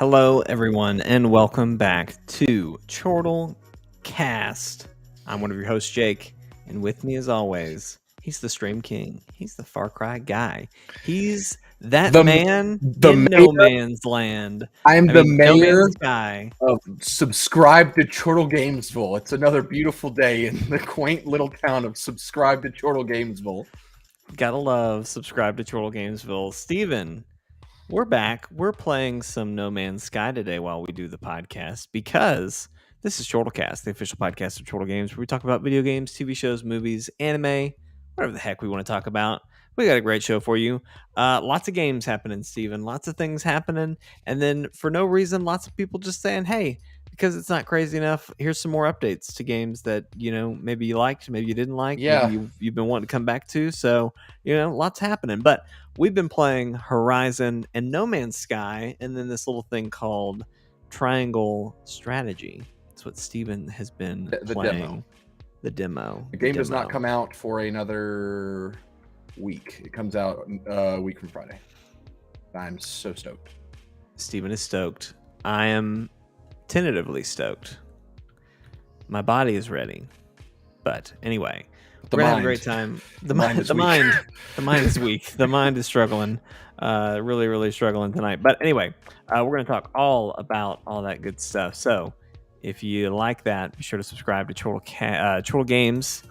Hello, everyone, and welcome back to Chortle Cast. I'm one of your hosts, Jake, and with me, as always, he's the Stream King. He's the Far Cry guy. He's that The man the in mayor. No Man's Land. I'm I the mean, No mayor Man's Sky. of Subscribe to Chortle Gamesville. It's another beautiful day in the quaint little town of Subscribe to Chortle Gamesville. Gotta love Subscribe to Chortle Gamesville. Steven, we're back. We're playing some No Man's Sky today while we do the podcast because this is Chortlecast, the official podcast of Chortle Games, where we talk about video games, TV shows, movies, anime, whatever the heck we want to talk about. We got a great show for you. Lots of games happening, Steven. Lots of things happening. And then for no reason, lots of people just saying, hey, because it's not crazy enough, here's some more updates to games that, maybe you liked, maybe you didn't like, Yeah. maybe you've been wanting to come back to. So, lots happening. But we've been playing Horizon and No Man's Sky, and then this little thing called Triangle Strategy. That's what Steven has been playing. The demo. The game does not come out for another week. It comes out a week from Friday. I'm so stoked. Steven is stoked. I am tentatively stoked. My body is ready. But anyway, we're having a great time. The mind is weak. The mind is struggling. Really, really struggling tonight. But anyway, we're going to talk all about all that good stuff. So if you like that, be sure to subscribe to Chortle Games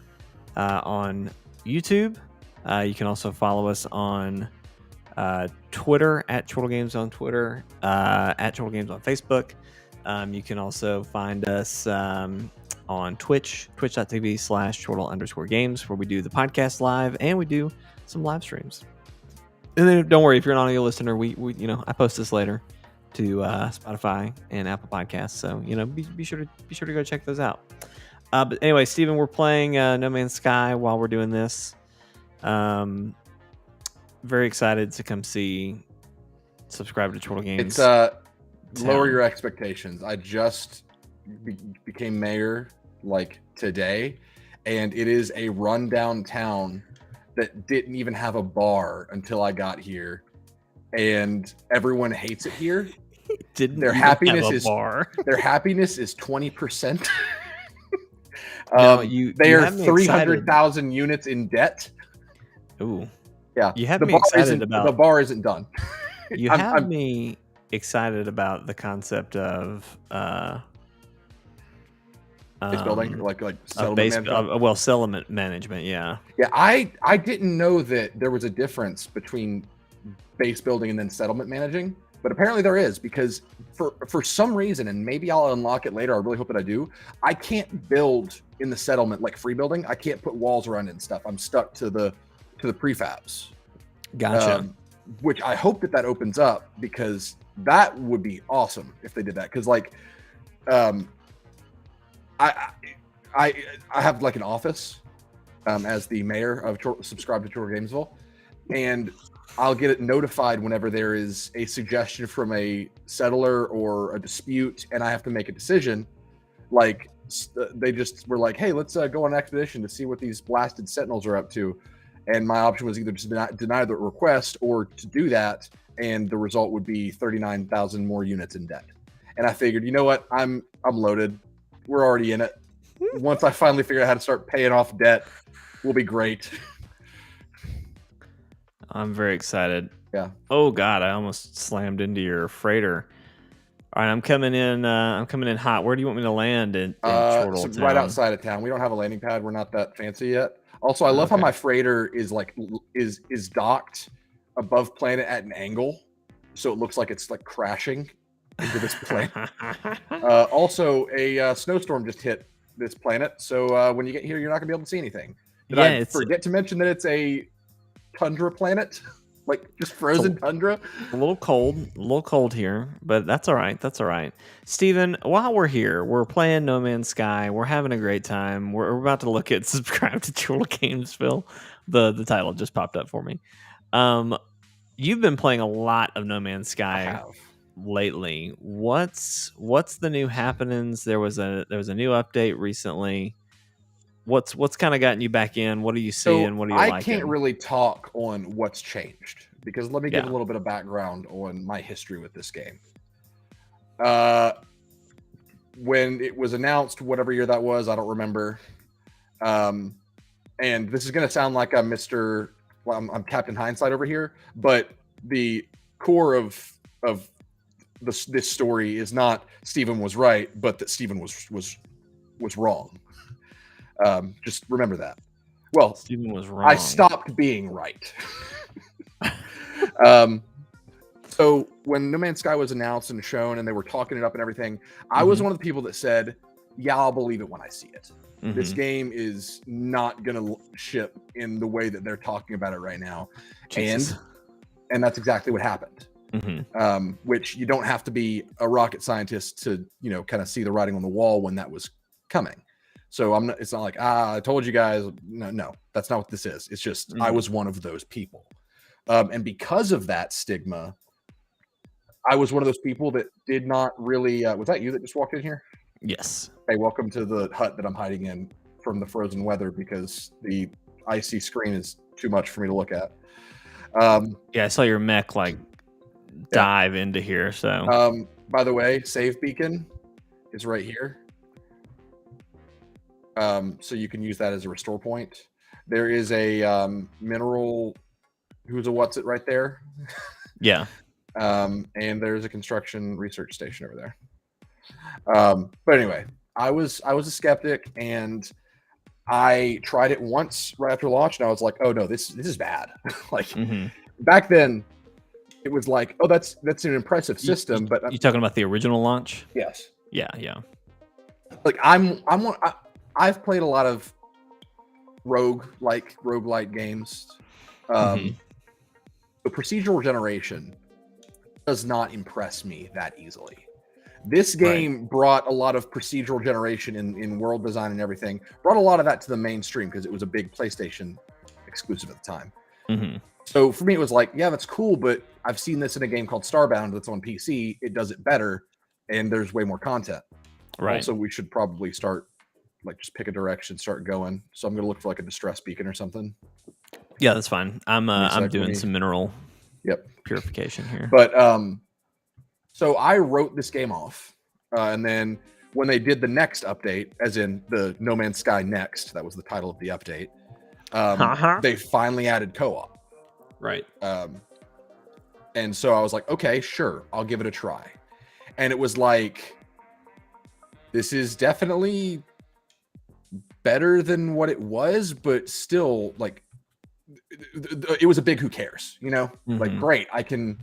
on YouTube. You can also follow us on Twitter at Chortle Games on Twitter, at Chortle Games on Facebook. You can also find us on Twitch, twitch.tv/Chortle_games, where we do the podcast live and we do some live streams. And then don't worry, if you're an audio listener, we I post this later to Spotify and Apple Podcasts. So be sure to go check those out. But anyway, Steven, we're playing No Man's Sky while we're doing this. Very excited to come see. Subscribe to Chortle Games. It's lower your expectations. I just became mayor like today, and it is a rundown town that didn't even have a bar until I got here, and everyone hates it here. Their happiness is 20%. They are 300,000 units in debt. Ooh, yeah. You have me excited about the bar isn't done. You have me excited about the concept of base building, like settlement management. Settlement management, yeah. Yeah, I didn't know that there was a difference between base building and then settlement managing, but apparently there is, because for some reason, and maybe I'll unlock it later, I really hope that I do, I can't build in the settlement like free building. I can't put walls around it and stuff. I'm stuck to the prefabs. Gotcha. Which I hope that opens up, because that would be awesome if they did that. Because I have like an office as the mayor of Subscribe to Chortle Gamesville, and I'll get it notified whenever there is a suggestion from a settler or a dispute, and I have to make a decision. Like they just were like, "Hey, let's go on an expedition to see what these blasted sentinels are up to," and my option was either to deny the request or to do that, and the result would be 39,000 more units in debt. And I figured, you know what? I'm loaded. We're already in it. Once I finally figure out how to start paying off debt, we'll be great. I'm very excited. Yeah. Oh God, I almost slammed into your freighter. All right, I'm coming in hot. Where do you want me to land in Chortle Town? Right outside of town. We don't have a landing pad. We're not that fancy yet. Also, I love how my freighter is docked above planet at an angle, so it looks like it's like crashing into this planet. Also, a snowstorm just hit this planet, so when you get here, you're not gonna be able to see anything. Did I forget to mention that it's a tundra planet? Like just frozen tundra? A little cold here, but that's all right. Steven, while we're here, we're playing No Man's Sky. We're having a great time. We're about to look at Subscribe to Chortle Gamesville. The title just popped up for me. You've been playing a lot of No Man's Sky lately. What's the new happenings? There was a new update recently. What's kind of gotten you back in? What are you seeing? What are you liking? I can't really talk on what's changed, because let me give a little bit of background on my history with this game. When it was announced, whatever year that was, I don't remember. And this is going to sound like I'm Captain Hindsight over here, but the core of this story is not Stephen was right, but that Stephen was wrong. Just remember that. Well, Stephen was wrong. I stopped being right. So when No Man's Sky was announced and shown and they were talking it up and everything, I was one of the people that said, yeah, I'll believe it when I see it. This game is not going to ship in the way that they're talking about it right now. Jesus. And that's exactly what happened. Which you don't have to be a rocket scientist to, kind of see the writing on the wall when that was coming. So it's not like, I told you guys. No, that's not what this is. It's just, I was one of those people. And because of that stigma, I was one of those people that did not really, was that you that just walked in here? Yes. Hey, welcome to the hut that I'm hiding in from the frozen weather because the icy screen is too much for me to look at. Yeah, I saw your mech dive into here. So, by the way, save beacon is right here. So you can use that as a restore point. There is a mineral who's a what's it right there. Yeah. And there's a construction research station over there. But anyway, I was a skeptic, and I tried it once right after launch, and I was like, oh no, this is bad. Back then, it was like, oh, that's an impressive system. But you talking about the original launch? Yes. Yeah. Like I've played a lot of roguelike games. The procedural generation does not impress me that easily. This game brought a lot of procedural generation in world design and everything, brought a lot of that to the mainstream because it was a big PlayStation exclusive at the time. So for me, it was like, yeah, that's cool, but I've seen this in a game called Starbound that's on PC. It does it better, and there's way more content. Right. Also, we should probably start, just pick a direction, start going. So I'm going to look for a distress beacon or something. Yeah, that's fine. I'm doing some mineral purification here. But so I wrote this game off, and then when they did the next update, as in the No Man's Sky Next, that was the title of the update. They finally added co-op. Right. And so I was like, okay, sure, I'll give it a try. And it was like, this is definitely better than what it was, but still, it was a big who cares, great, I can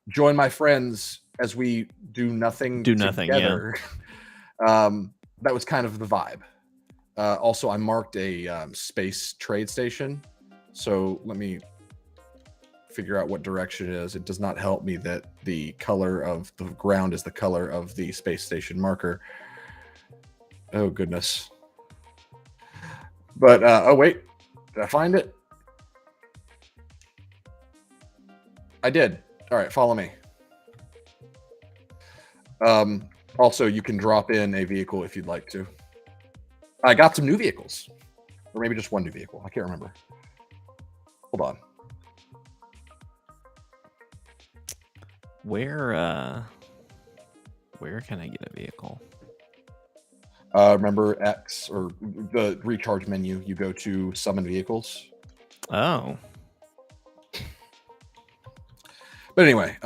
join my friends as we do nothing together. That was kind of the vibe. Also, I marked a space trade station, so let me figure out what direction it is. It does not help me that the color of the ground is the color of the space station marker. Oh goodness. But oh wait, did I find it? I did. All right, follow me. Also, you can drop in a vehicle if you'd like to. I got some new vehicles, or maybe just one new vehicle. I can't remember. Hold on. Where can I get a vehicle? Remember X or the recharge menu? You go to summon vehicles. Oh. But anyway,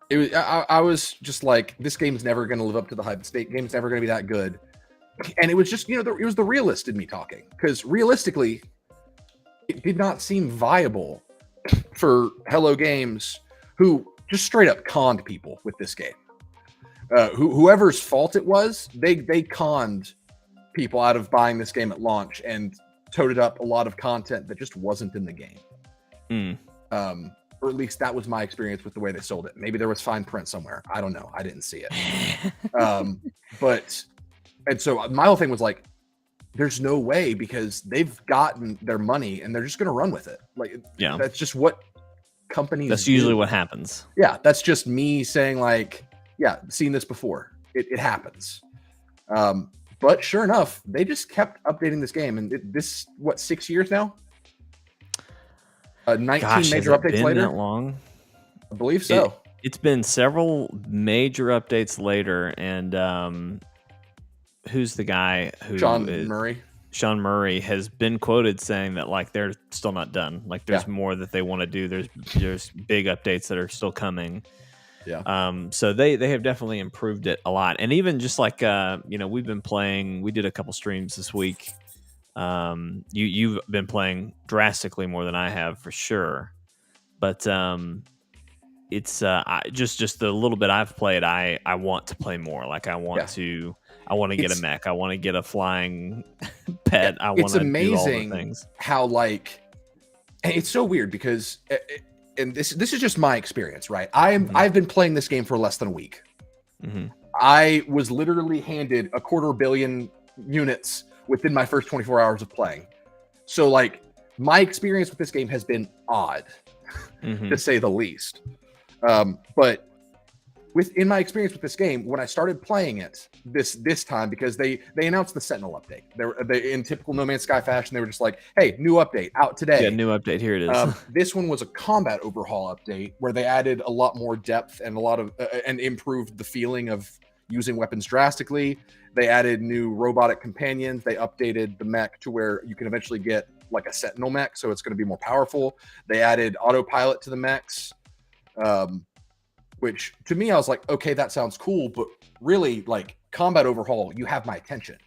it was. I was just like, this game's never going to live up to the hype. This game's never going to be that good. And it was just, it was the realist in me talking, because realistically, it did not seem viable for Hello Games, who just straight up conned people with this game. Whoever's fault it was, they conned people out of buying this game at launch and toted up a lot of content that just wasn't in the game. Or at least that was my experience with the way they sold it. Maybe there was fine print somewhere. I don't know. I didn't see it. And so my whole thing was like, there's no way, because they've gotten their money and they're just going to run with it. That's just what companies That's usually what happens. Yeah, that's just me saying seen this before. It happens. But sure enough, they just kept updating this game. And this, 6 years now? 19 major updates later? That long? I believe so. It's been several major updates later, and who's the guy who Sean Murray has been quoted saying that like they're still not done. Like there's more that they want to do. There's big updates that are still coming. Yeah. So they have definitely improved it a lot. And even just like we've been playing. We did a couple streams this week. You've been playing drastically more than I have for sure. But it's just the little bit I've played. I want to play more. Like I want to get a mech. I want to get a flying pet. I want to do all the things. How like it's so weird because and this is just my experience, right? I've been playing this game for less than a week. Mm-hmm. I was literally handed a 250 million units within my first 24 hours of playing. So like my experience with this game has been odd, to say the least. But in my experience with this game, when I started playing it this time, because they announced the Sentinel update, they in typical No Man's Sky fashion, they were just like, "Hey, new update out today." Yeah, new update. Here it is. This one was a combat overhaul update where they added a lot more depth and a lot of and improved the feeling of using weapons drastically. They added new robotic companions. They updated the mech to where you can eventually get like a Sentinel mech, so it's going to be more powerful. They added autopilot to the mechs. Which to me, I was like, okay, that sounds cool, but really like combat overhaul, you have my attention.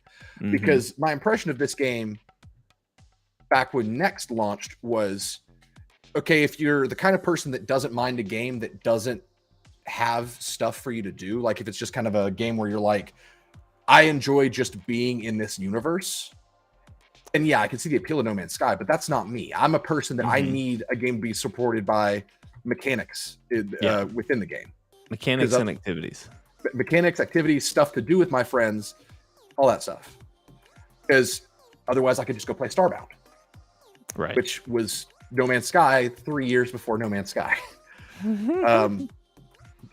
Because my impression of this game back when Next launched was, okay, if you're the kind of person that doesn't mind a game that doesn't have stuff for you to do, like if it's just kind of a game where you're like, I enjoy just being in this universe. And yeah, I can see the appeal of No Man's Sky, but that's not me. I'm a person that I need a game to be supported by mechanics within the game. Mechanics and activities. Mechanics, activities, stuff to do with my friends, all that stuff. Because otherwise I could just go play Starbound. Right. Which was No Man's Sky 3 years before No Man's Sky.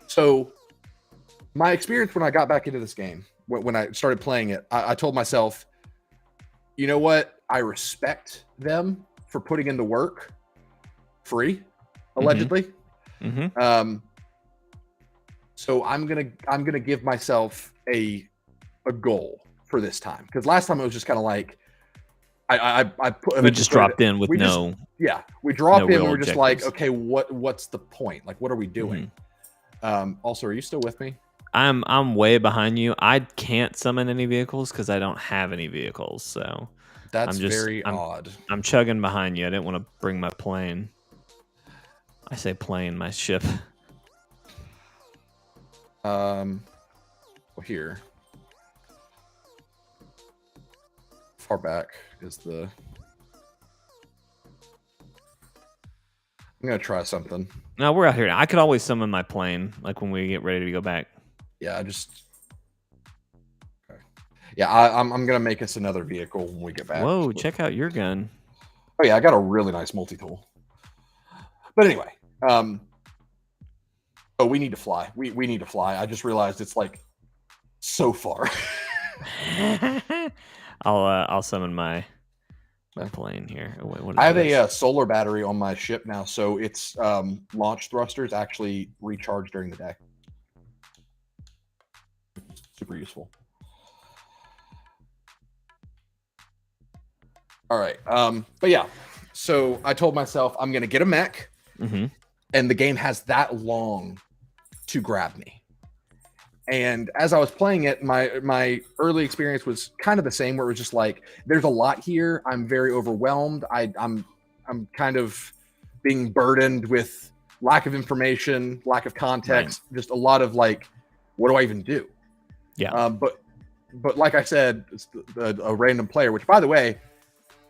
So my experience when I got back into this game, when I started playing it, I told myself, you know what? I respect them for putting in the work free, allegedly. So I'm gonna give myself a goal for this time, because last time it was just kind of like we just dropped in with we dropped in and we're just like, okay, what's the point? Like, what are we doing? Also, are you still with me? I'm way behind you. I can't summon any vehicles because I don't have any vehicles. So that's very odd. I'm chugging behind you. I didn't want to bring my plane. I say plane, my ship. Well, here. Far back is the... I'm gonna try something. No, we're out here. I could always summon my plane, like when we get ready to go back. Yeah, okay. Yeah, I'm gonna make us another vehicle when we get back. Whoa, check out your gun. Oh yeah, I got a really nice multi-tool. But anyway, we need to fly. We need to fly. I just realized it's like so far. I'll summon my plane here. Oh, wait, I have a solar battery on my ship now, so its launch thrusters actually recharge during the day. Super useful. All right. But yeah, so I told myself I'm going to get a mech, and the game has that long to grab me. And as I was playing it, my early experience was kind of the same, where it was just like, there's a lot here. I'm very overwhelmed. I'm kind of being burdened with lack of information, lack of context, just a lot of like, what do I even do? Yeah. But like I said, it's a random player, which by the way,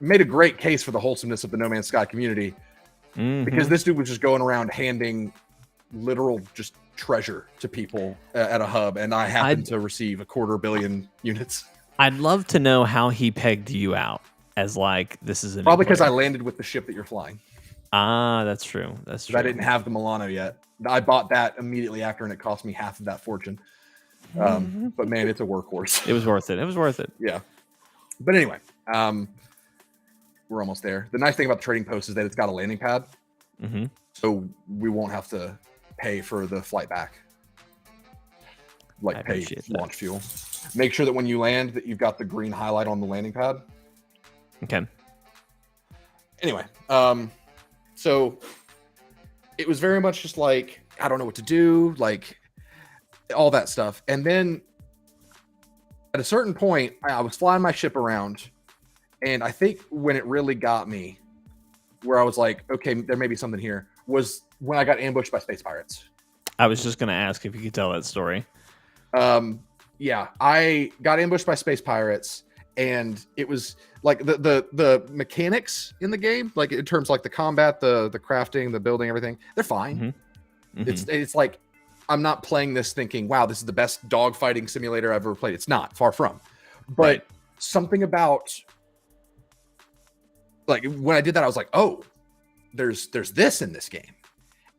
made a great case for the wholesomeness of the No Man's Sky community, because this dude was just going around handing literal just treasure to people at a hub, and I happened to receive a 250 million units. I'd love to know how he pegged you out as like, this is probably because I landed with the ship that you're flying. Ah, that's true. That's true. I didn't have the Milano yet. I bought that immediately after, and it cost me half of that fortune. But man, it's a workhorse. It was worth it. It was worth it. Yeah. But anyway, we're almost there. The nice thing about the trading post is that it's got a landing pad, so we won't have to pay for the flight back. Like pay launch fuel. Make sure that when you land that you've got the green highlight on the landing pad. Okay. Anyway, so it was very much just like, I don't know what to do, like all that stuff. And then at a certain point, I was flying my ship around, and I think when it really got me, where I was like, okay, there may be something here, was when I got ambushed by space pirates. I was just going to ask if you could tell that story. Yeah, I got ambushed by space pirates, and it was like the mechanics in the game, like in terms of like the combat, the crafting, the building, everything, they're fine. Mm-hmm. It's like, I'm not playing this thinking, wow, this is the best dogfighting simulator I've ever played. It's not, far from. But something about, like, when I did that, I was like, oh, there's this in this game.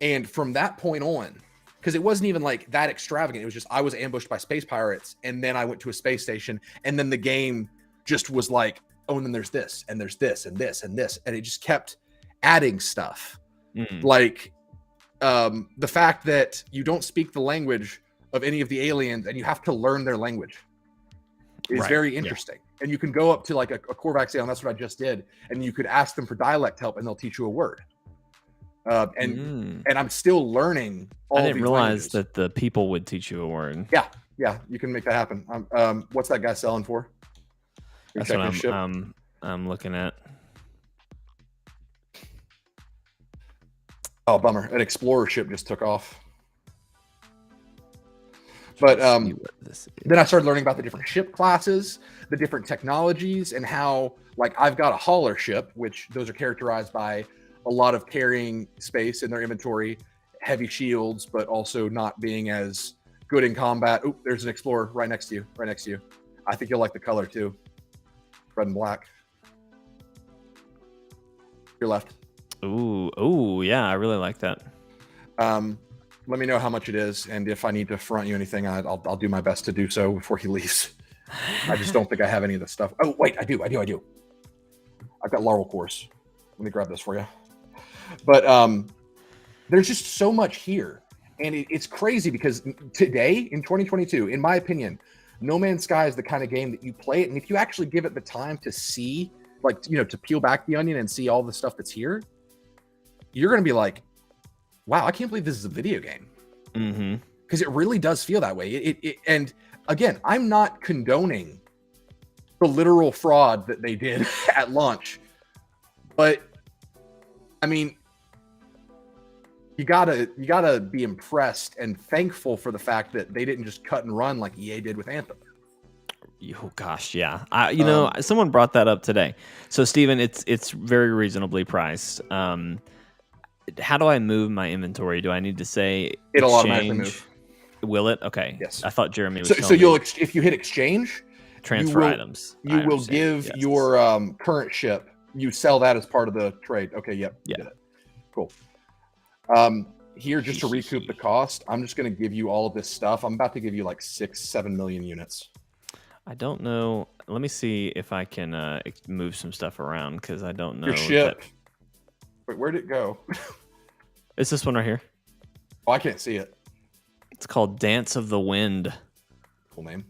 And from that point on, because it wasn't even like that extravagant, it was just I was ambushed by space pirates, and then I went to a space station, and then the game just was like, oh, and then there's this, and there's this, and this, and this, and it just kept adding stuff. Like the fact that you don't speak the language of any of the aliens, and you have to learn their language is very interesting. And you can go up to like a Korvax alien, that's what I just did, and you could ask them for dialect help, and they'll teach you a word. And I'm still learning. I didn't realize that the people would teach you a word. Yeah, you can make that happen. What's that guy selling for? That's what I'm looking at. Oh, bummer! An explorer ship just took off. But then I started learning about the different ship classes, the different technologies, and how, like, I've got a hauler ship, which those are characterized by a lot of carrying space in their inventory, heavy shields, but also not being as good in combat. Oh, there's an explorer right next to you. I think you'll like the color too. Red and black. Your left. Ooh, yeah, I really like that. Let me know how much it is, and if I need to front you anything, I'll do my best to do so before he leaves. I just don't think I have any of this stuff. Oh, wait, I do. I've got laurel cores. Let me grab this for you. But there's just so much here, and it's crazy because today in 2022, in my opinion, No Man's Sky is the kind of game that you play it, and if you actually give it the time to see, like, you know, to peel back the onion and see all the stuff that's here, you're going to be like, wow, I can't believe this is a video game. Because it really does feel that way. And again, I'm not condoning the literal fraud that they did at launch, but I mean, you gotta be impressed and thankful for the fact that they didn't just cut and run like EA did with Anthem. Oh gosh, yeah. Someone brought that up today. So Steven, it's very reasonably priced. How do I move my inventory? Do I need to say it'll automatically move? Will it? Okay. Yes. I thought Jeremy was so you'll if you hit exchange, transfer items. You will give your current ship. You sell that as part of the trade. Okay. Yep. Yeah. Did it. Cool. Here, just to recoup the cost, I'm just going to give you all of this stuff. I'm about to give you like 6-7 million units. I don't know. Let me see if I can move some stuff around because I don't know. Your ship. Wait, where'd it go? It's this one right here. Oh, I can't see it. It's called Dance of the Wind. Cool name.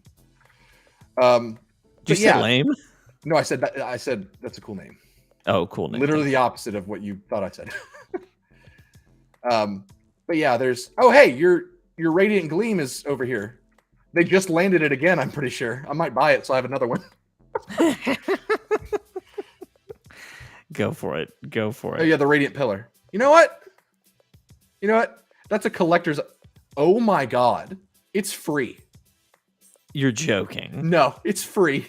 Did you say lame? No, I said that. I said that's a cool name. Oh, cool name. Literally the opposite of what you thought I said. But yeah, there's. Oh, hey, your Radiant Gleam is over here. They just landed it again. I'm pretty sure. I might buy it, so I have another one. Go for it. Oh yeah, the Radiant Pillar. You know what? That's a collector's. Oh my god, it's free. You're joking. No, it's free.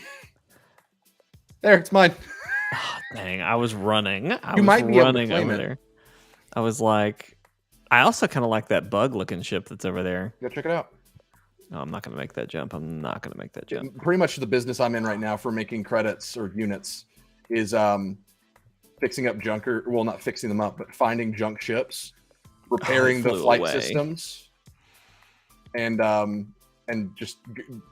There, it's mine. Oh, dang, I was running. You might be able to claim over it. There. I was like, I also kind of like that bug-looking ship that's over there. Go check it out. No, I'm not going to make that jump. Pretty much the business I'm in right now for making credits or units is fixing up junker. Well, not fixing them up, but finding junk ships, repairing the flight systems, and just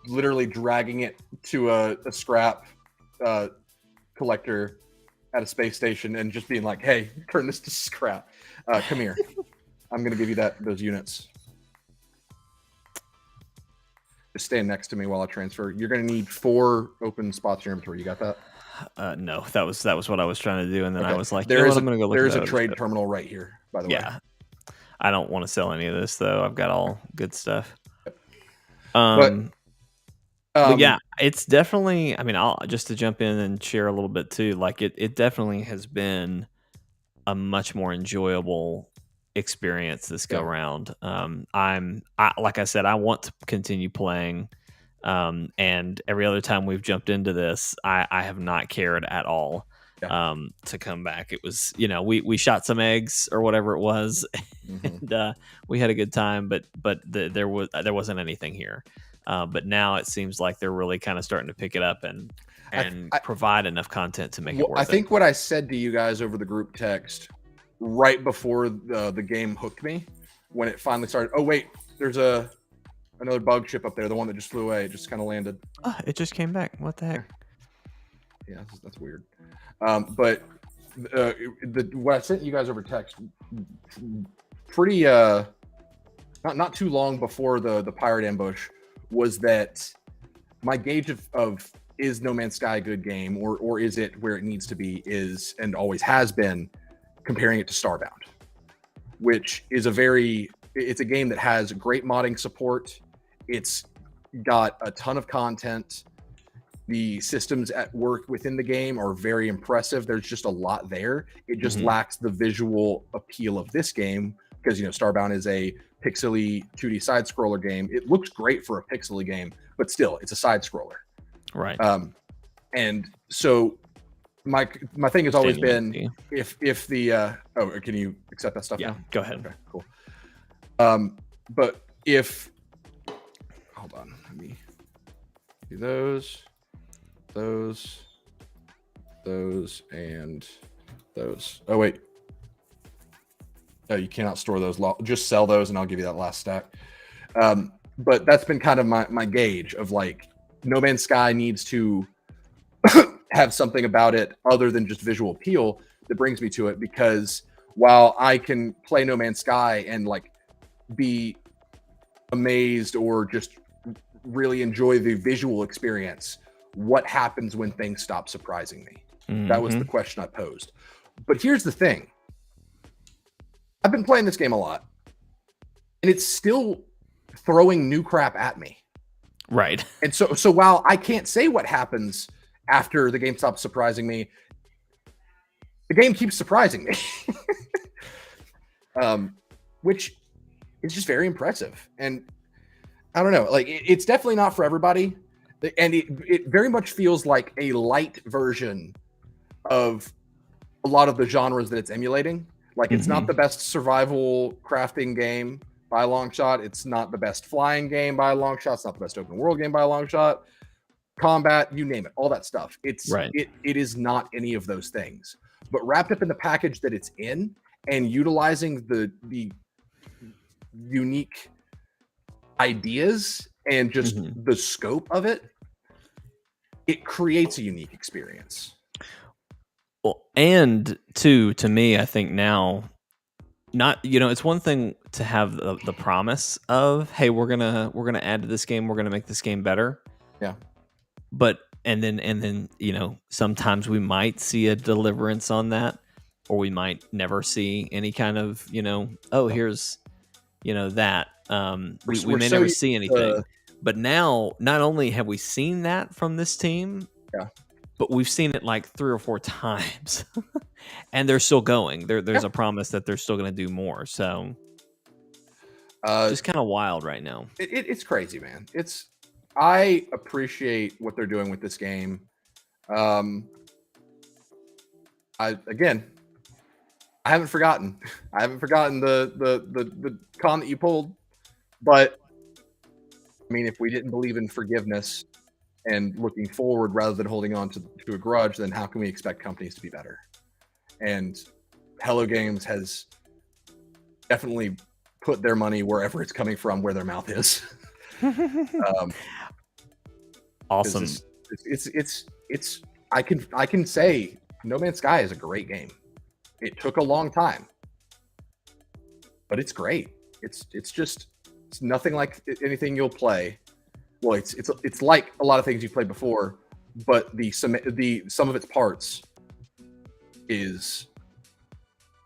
literally dragging it to a scrap collector at a space station and just being like, hey, turn this to scrap. Come here. I'm going to give you those units. stand next to me while I transfer. You're going to need 4 open spots in your inventory. You got that? No, that was what I was trying to do, and then I was like, I'm going to go look. There's at a trade terminal right here, by the way. Yeah, I don't want to sell any of this though. I've got all good stuff. But yeah, it's definitely. I mean, I'll just to jump in and share a little bit too. Like it definitely has been a much more enjoyable experience this go round. Like I said, I want to continue playing. And every other time we've jumped into this, I have not cared at all to come back. It was, we shot some eggs or whatever it was, and we had a good time, but there wasn't anything here. But now it seems like they're really kind of starting to pick it up and provide enough content to make it worth it. I think what I said to you guys over the group text right before the game hooked me, when it finally started. Oh wait, there's another bug ship up there, the one that just flew away. It just kind of landed. Oh, it just came back. What the heck? Yeah, that's weird. But what I sent you guys over text, pretty not too long before the pirate ambush, was that my gauge of is No Man's Sky a good game, or is it where it needs to be, is and always has been, comparing it to Starbound, which is it's a game that has great modding support. It's got a ton of content. The systems at work within the game are very impressive. There's just a lot there. It just lacks the visual appeal of this game because, Starbound is a pixely 2D side scroller game. It looks great for a pixely game, but still, it's a side scroller. Right. And so my thing has always been, if the can you accept that stuff? Yeah, now? Go ahead. Okay, cool. But hold on, let me do those, and those. Oh wait. No, you cannot store those. Just sell those, and I'll give you that last stack. But that's been kind of my gauge of like, No Man's Sky needs to have something about it other than just visual appeal that brings me to it, because while I can play No Man's Sky and like be amazed or just really enjoy the visual experience, what happens when things stop surprising me? That was the question I posed. But here's the thing. I've been playing this game a lot, and it's still throwing new crap at me. Right. And so while I can't say what happens after the game stops surprising me, the game keeps surprising me. Which is just very impressive. And I don't know, like it's definitely not for everybody. And it very much feels like a light version of a lot of the genres that it's emulating. Like it's not the best survival crafting game by a long shot. It's not the best flying game by a long shot. It's not the best open world game by a long shot. Combat, you name it, all that stuff. It's right. It is not any of those things. But wrapped up in the package that it's in, and utilizing the unique ideas and just the scope of it, it creates a unique experience. Well, and to me, I think now, it's one thing to have the promise of, hey, we're gonna add to this game, we're gonna make this game better. Yeah. But and then sometimes we might see a deliverance on that, or we might never see any kind of here's that. We may never see anything. But now, not only have we seen that from this team, but we've seen it like 3 or 4 times, and they're still going. There's a promise that they're still going to do more. So, just kind of wild right now. It's crazy, man. I appreciate what they're doing with this game. I haven't forgotten. I haven't forgotten the con that you pulled, but I mean, if we didn't believe in forgiveness and looking forward rather than holding on to a grudge, then how can we expect companies to be better? And Hello Games has definitely put their money wherever it's coming from, where their mouth is. Awesome. It's I can say No Man's Sky is a great game. It took a long time, but it's great. It's nothing like anything you'll play. well, it's like a lot of things you played before, but the sum of its parts is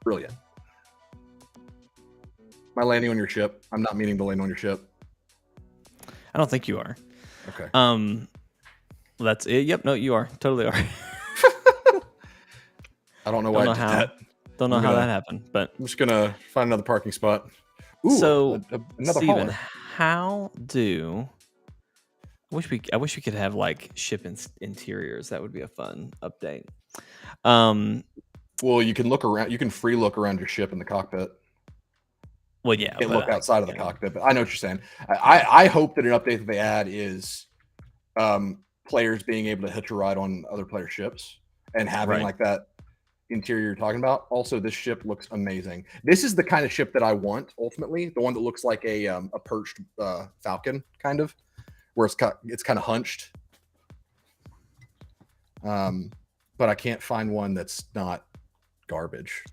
brilliant. Am I landing on your ship? I'm not meaning to land on your ship. I don't think you are. Okay. That's it. Yep. No, you are. Totally are. I don't know why I did that. Don't know how that happened, but I'm just gonna find another parking spot. Ooh, so another Steven, hauler. how do I wish we could have like ship interiors. That would be a fun update. Well, you can look around. You can free look around your ship in the cockpit. Well, yeah, you can't look outside of the cockpit. But I know what you're saying. I hope that an update that they add is players being able to hitch a ride on other players' ships and having like that interior you're talking about. Also, this ship looks amazing. This is the kind of ship that I want ultimately. The one that looks like a perched Falcon, kind of, where it's kind of hunched. But I can't find one that's not garbage.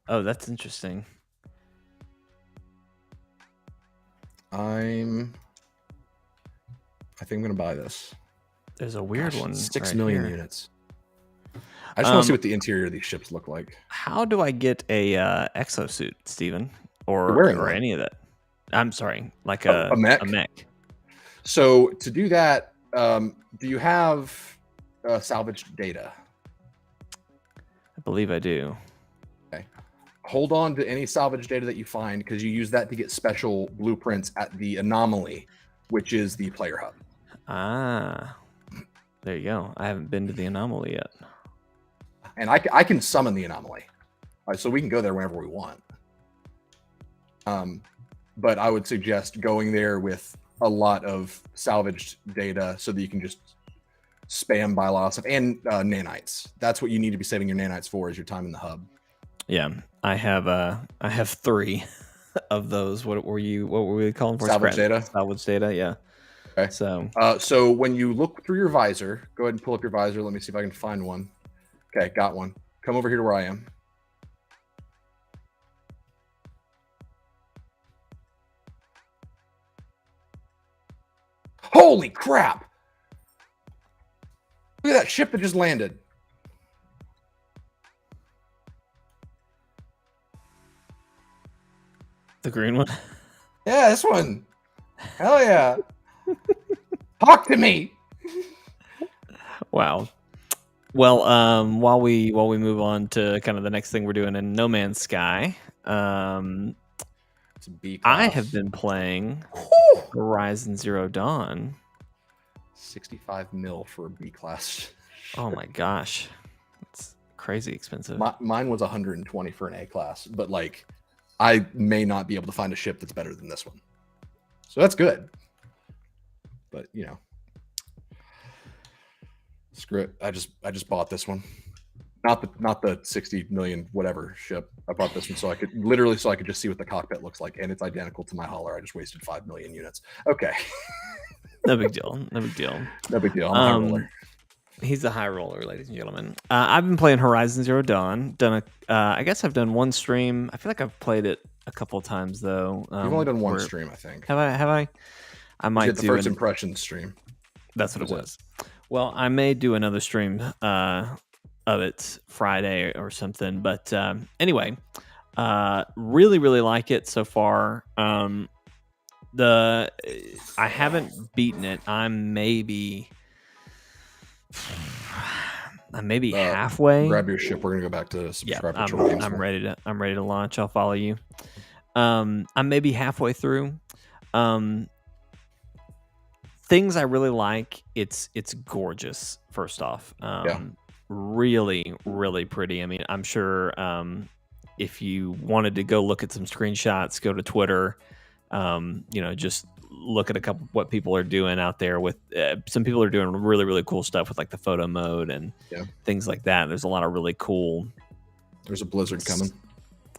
Oh, that's interesting. I think I'm gonna buy this. There's a weird one. 6 million units. I just want to see what the interior of these ships look like. How do I get a exosuit, Steven? Or any of that? I'm sorry, like a mech. So to do that, do you have salvaged data? I believe I do. Okay. Hold on to any salvage data that you find, because you use that to get special blueprints at the anomaly, which is the player hub. Ah, there you go. I haven't been to the anomaly yet. And I can summon the anomaly, so we can go there whenever we want. But I would suggest going there with a lot of salvaged data so that you can just spam buy a lot of stuff, and nanites. That's what you need to be saving your nanites for, is your time in the hub. Yeah, I have 3 of those. What were we calling for? Salvage data. Salvage data. Yeah. Okay. So when you look through your visor, go ahead and pull up your visor. Let me see if I can find one. Okay, got one. Come over here to where I am. Holy crap! Look at that ship that just landed. The green one? Yeah, this one. Hell yeah. Talk to me. Wow. Well, while we move on to kind of the next thing we're doing in No Man's Sky, it's a B class. I have been playing Horizon Zero Dawn. 65 mil for a B class. Oh my gosh, it's crazy expensive. Mine was 120 for an A class, but like, I may not be able to find a ship that's better than this one, so that's good. But you know, screw it. I just bought this one, not the 60 million whatever ship. I bought this one so I could just see what the cockpit looks like, and it's identical to my hauler. I just wasted 5 million units. Okay. No big deal. No big deal. No big deal. I'm a high roller. He's a high roller, ladies and gentlemen. I've been playing Horizon Zero Dawn. I guess I've done one stream. I feel like I've played it a couple of times though. You've only done one stream, I think. Have I? I might do the first impression stream. That's what it was. Well, I may do another stream of it Friday or something. But anyway, really, really like it so far. I haven't beaten it. I'm maybe halfway. Grab your ship. We're gonna go back to subscribe to Chortle Fam. I'm ready to launch. I'll follow you. I'm maybe halfway through. Things I really like. It's gorgeous. First off, really, really pretty. I mean, I'm sure if you wanted to go look at some screenshots, go to Twitter. Just look at a couple what people are doing out there with some people are doing really, really cool stuff with like the photo mode and things like that. There's a lot of really cool. There's a blizzard coming.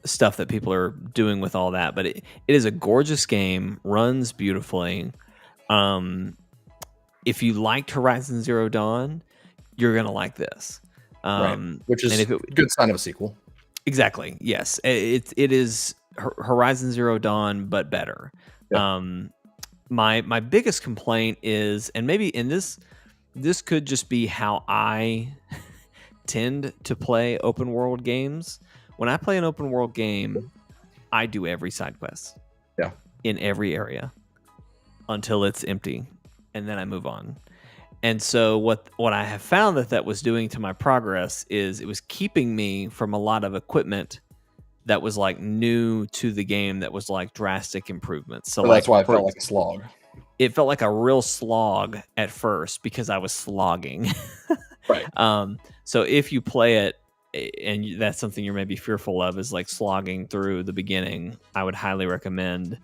Stuff that people are doing with all that, but it is a gorgeous game, runs beautifully. If you liked Horizon Zero Dawn, you're gonna like this, right. Which is a good sign of a sequel. Exactly. Yes, it is Horizon Zero Dawn, but better. my biggest complaint is, and maybe in this could just be how I tend to play open world games. When I play an open world game, I do every side quest. Yeah. In every area until it's empty, and then I move on. And so what I have found that was doing to my progress is it was keeping me from a lot of equipment that was like new to the game, that was like drastic improvements. So that's why it felt like a slog. It felt like a real slog at first because I was slogging. Right. So if you play it, and that's something you're maybe fearful of, is like slogging through the beginning, I would highly recommend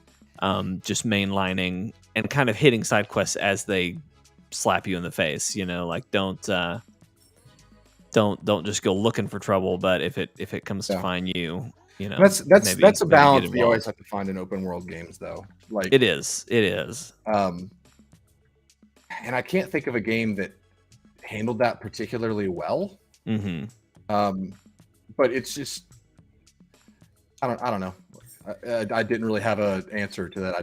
just mainlining and kind of hitting side quests as they slap you in the face. Like don't just go looking for trouble, but if it comes to find you, that's a balance we always have to find in open world games, though. Like it is. And I can't think of a game that handled that particularly well. Mm-hmm. But it's just, I don't know. I didn't really have an answer to that.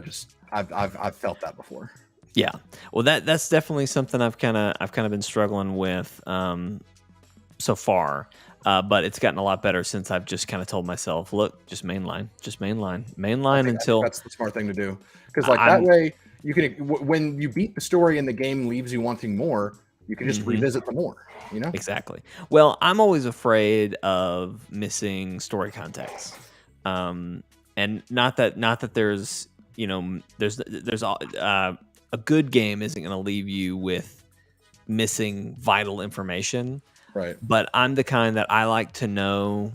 I've felt that before. Yeah. Well, that's definitely something I've kind of been struggling with so far. But it's gotten a lot better since I've just kind of told myself, look, just mainline until that's the smart thing to do. Because that way you can, when you beat the story and the game leaves you wanting more, you can just revisit the more. Exactly. Well, I'm always afraid of missing story context, and not that there's a good game isn't going to leave you with missing vital information. Right. But I'm the kind that I like to know.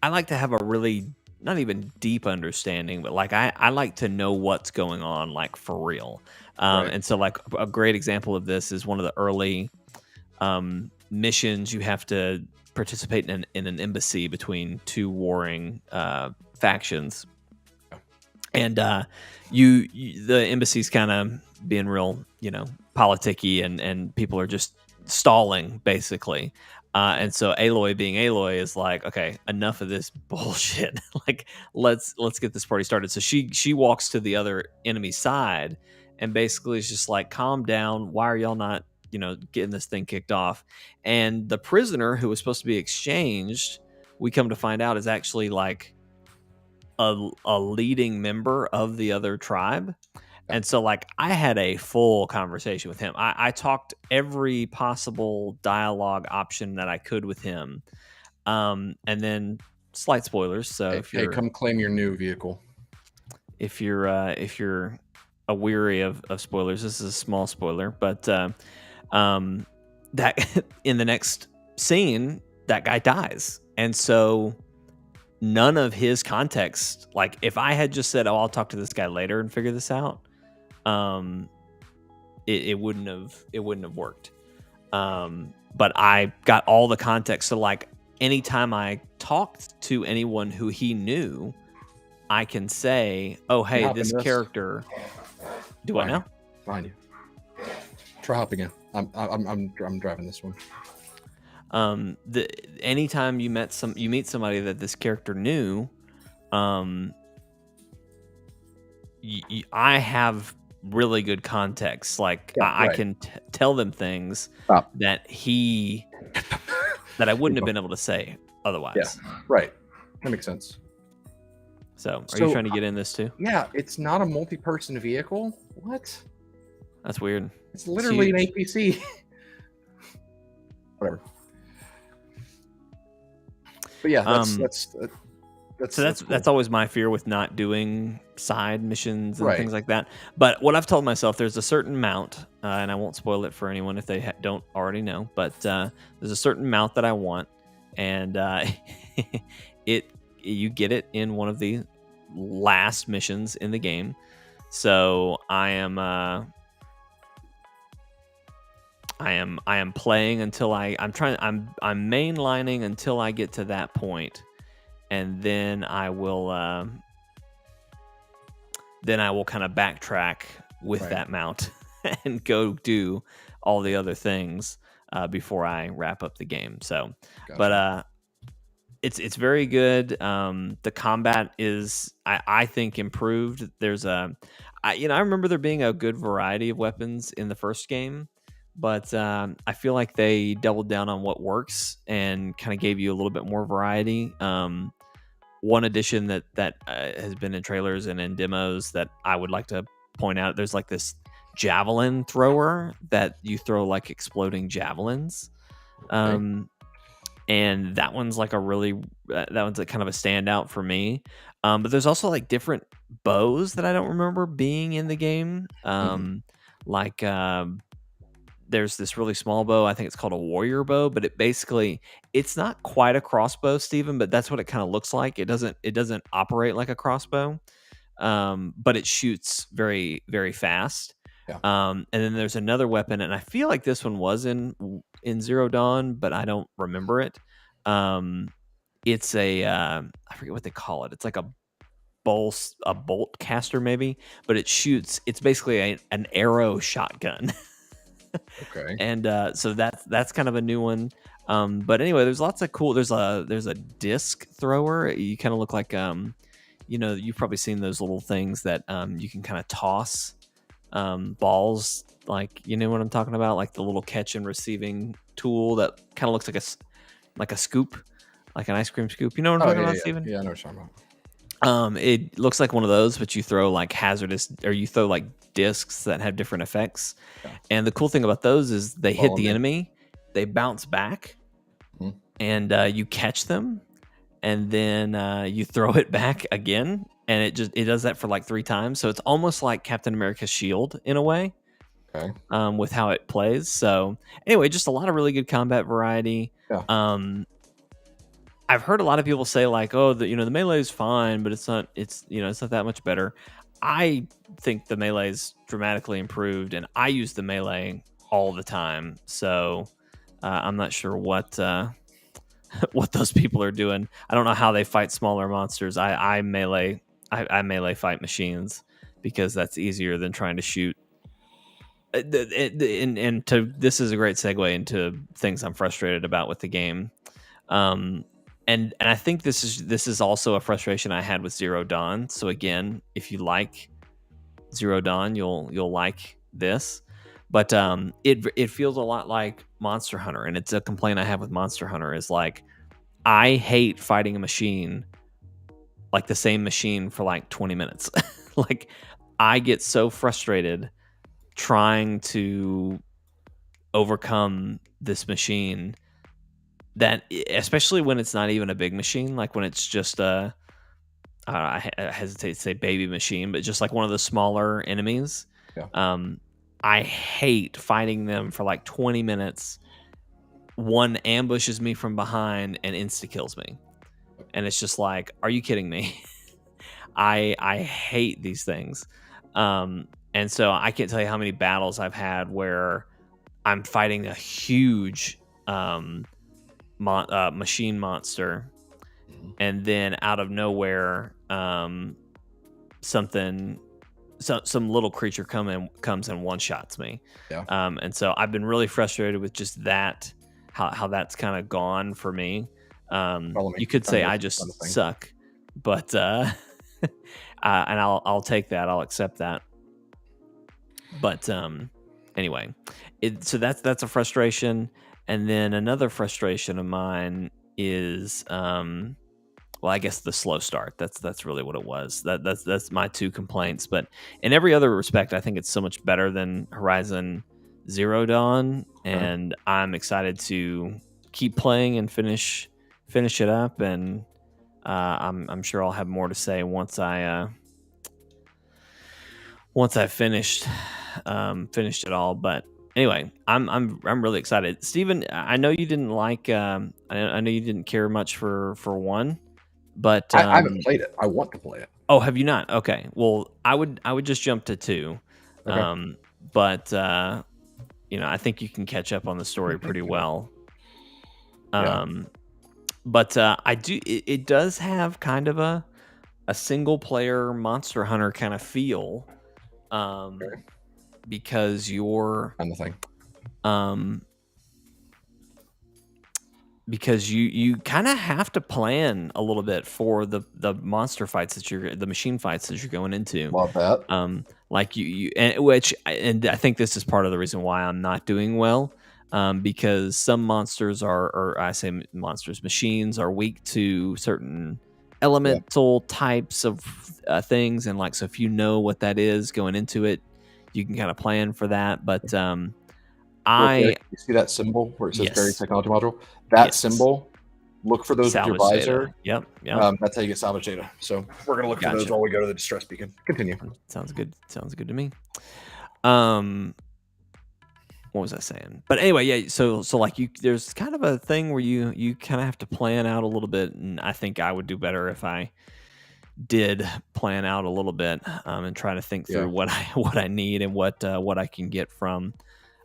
I like to have a really, not even deep understanding, but like I like to know what's going on, like for real. Right. And so like a great example of this is one of the early missions. You have to participate in an embassy between two warring factions. And the embassy's kind of being real, politicky, and people are just stalling basically. And so Aloy, being Aloy, is like, okay, enough of this bullshit. Like, let's get this party started. So she walks to the other enemy side and basically is just like, calm down. Why are y'all not, getting this thing kicked off? And the prisoner who was supposed to be exchanged, we come to find out, is actually like a leading member of the other tribe. And so like I had a full conversation with him. I talked every possible dialogue option that I could with him. And then slight spoilers. So if you're come claim your new vehicle. If you're a weary of spoilers, this is a small spoiler, but that in the next scene, that guy dies. And so none of his context, like if I had just said, oh, I'll talk to this guy later and figure this out, it wouldn't have worked. But I got all the context. So like anytime I talked to anyone who he knew, I can say, oh, hey, this character. Do I now? Behind you. Try hopping in. I'm driving this one. Anytime you meet somebody that this character knew, I have really good context. Like I can tell them things that I wouldn't have been able to say otherwise. Yeah, right. That makes sense. So you trying to get in this too? Yeah, it's not a multi-person vehicle. What? That's weird. It's literally an APC. Whatever. But yeah, that's always my fear with not doing side missions and things like that. But what I've told myself, there's a certain mount, and I won't spoil it for anyone if they don't already know. But there's a certain mount that I want, and you get it in one of the last missions in the game. So I am playing until I'm mainlining until I get to that point, and then I will kind of backtrack with that mount and go do all the other things before I wrap up the game. So, gotcha. But it's very good. The combat is, I think, improved. There's I remember there being a good variety of weapons in the first game, but I feel like they doubled down on what works and kind of gave you a little bit more variety. One addition that has been in trailers and in demos that I would like to point out, there's like this javelin thrower that you throw like exploding javelins. And that one's like that one's like kind of a standout for me. But there's also like different bows that I don't remember being in the game. Like there's this really small bow. I think it's called a warrior bow, but it's not quite a crossbow, Steven, but that's what it kind of looks like. It doesn't operate like a crossbow, but it shoots very, very fast. Yeah. And then there's another weapon, and I feel like this one was in Zero Dawn, but I don't remember it. It's I forget what they call it. It's like a bolt caster maybe, but it shoots. It's basically an arrow shotgun. Okay. And so that's kind of a new one. But anyway, there's lots of cool. There's a disc thrower. You kind of look like you've probably seen those little things that you can kind of toss balls, like, you know what I'm talking about, like the little catch and receiving tool that kind of looks like a scoop, like an ice cream scoop. You know what I'm talking about, Steven? Yeah, I know what you're talking about. It looks like one of those, but you throw like you throw like discs that have different effects. Yeah. And the cool thing about those is they hit the enemy, they bounce back, and you catch them, and then you throw it back again, and it does that for like 3 times. So it's almost like Captain America's shield in a way. Okay. With how it plays. So anyway, just a lot of really good combat variety. Yeah. I've heard a lot of people say like, oh, the melee is fine, but it's not that much better. I think the melee is dramatically improved, and I use the melee all the time. So I'm not sure what what those people are doing. I don't know how they fight smaller monsters. I melee fight machines because that's easier than trying to shoot. This is a great segue into things I'm frustrated about with the game. And I think this is also a frustration I had with Zero Dawn. So again, if you like Zero Dawn, you'll like this. But it feels a lot like Monster Hunter, and it's a complaint I have with Monster Hunter is like, I hate fighting a machine, like the same machine for like 20 minutes. Like, I get so frustrated trying to overcome this machine that, especially when it's not even a big machine, like when it's just I hesitate to say baby machine, but just like one of the smaller enemies. Yeah. I hate fighting them for like 20 minutes. One ambushes me from behind and insta kills me, and it's just like, are you kidding me? I hate these things. And so I can't tell you how many battles I've had where I'm fighting a huge machine monster, and then out of nowhere, some little creature comes and one shots me. Yeah. And so I've been really frustrated with just that, how that's kind of gone for me. You could say I just suck, but and I'll take that. I'll accept that. But anyway, so that's a frustration. And then another frustration of mine is well, I guess the slow start. That's really what it was. That's my 2 complaints. But in every other respect, I think it's so much better than Horizon Zero Dawn, and I'm excited to keep playing and finish it up. And I'm sure I'll have more to say once I finished it all. But anyway, I'm really excited. Steven, I know you didn't like I know you didn't care much for 1, but I haven't played it. I want to play it. Oh, have you not? Okay. Well, I would just jump to 2. Okay. But I think you can catch up on the story pretty well. But I do it does have kind of a single player Monster Hunter kind of feel. Because you're on the thing. because you kind of have to plan a little bit for the monster fights the machine fights that you're going into. Love that. Like and I think this is part of the reason why I'm not doing well. Because some monsters or I say monsters, machines are weak to certain elemental types of things, and like so if you know what that is going into it, you can kind of plan for that. But you see that symbol where it says buried technology module? That symbol, look for those salvage with your visor. Data. Yep. That's how you get salvage data. So we're gonna look for those while we go to the distress beacon. Continue. Sounds good to me. What was I saying? But anyway, yeah. So like there's kind of a thing where you kind of have to plan out a little bit, and I think I would do better if I did plan out a little bit and try to think through what I need and what I can get from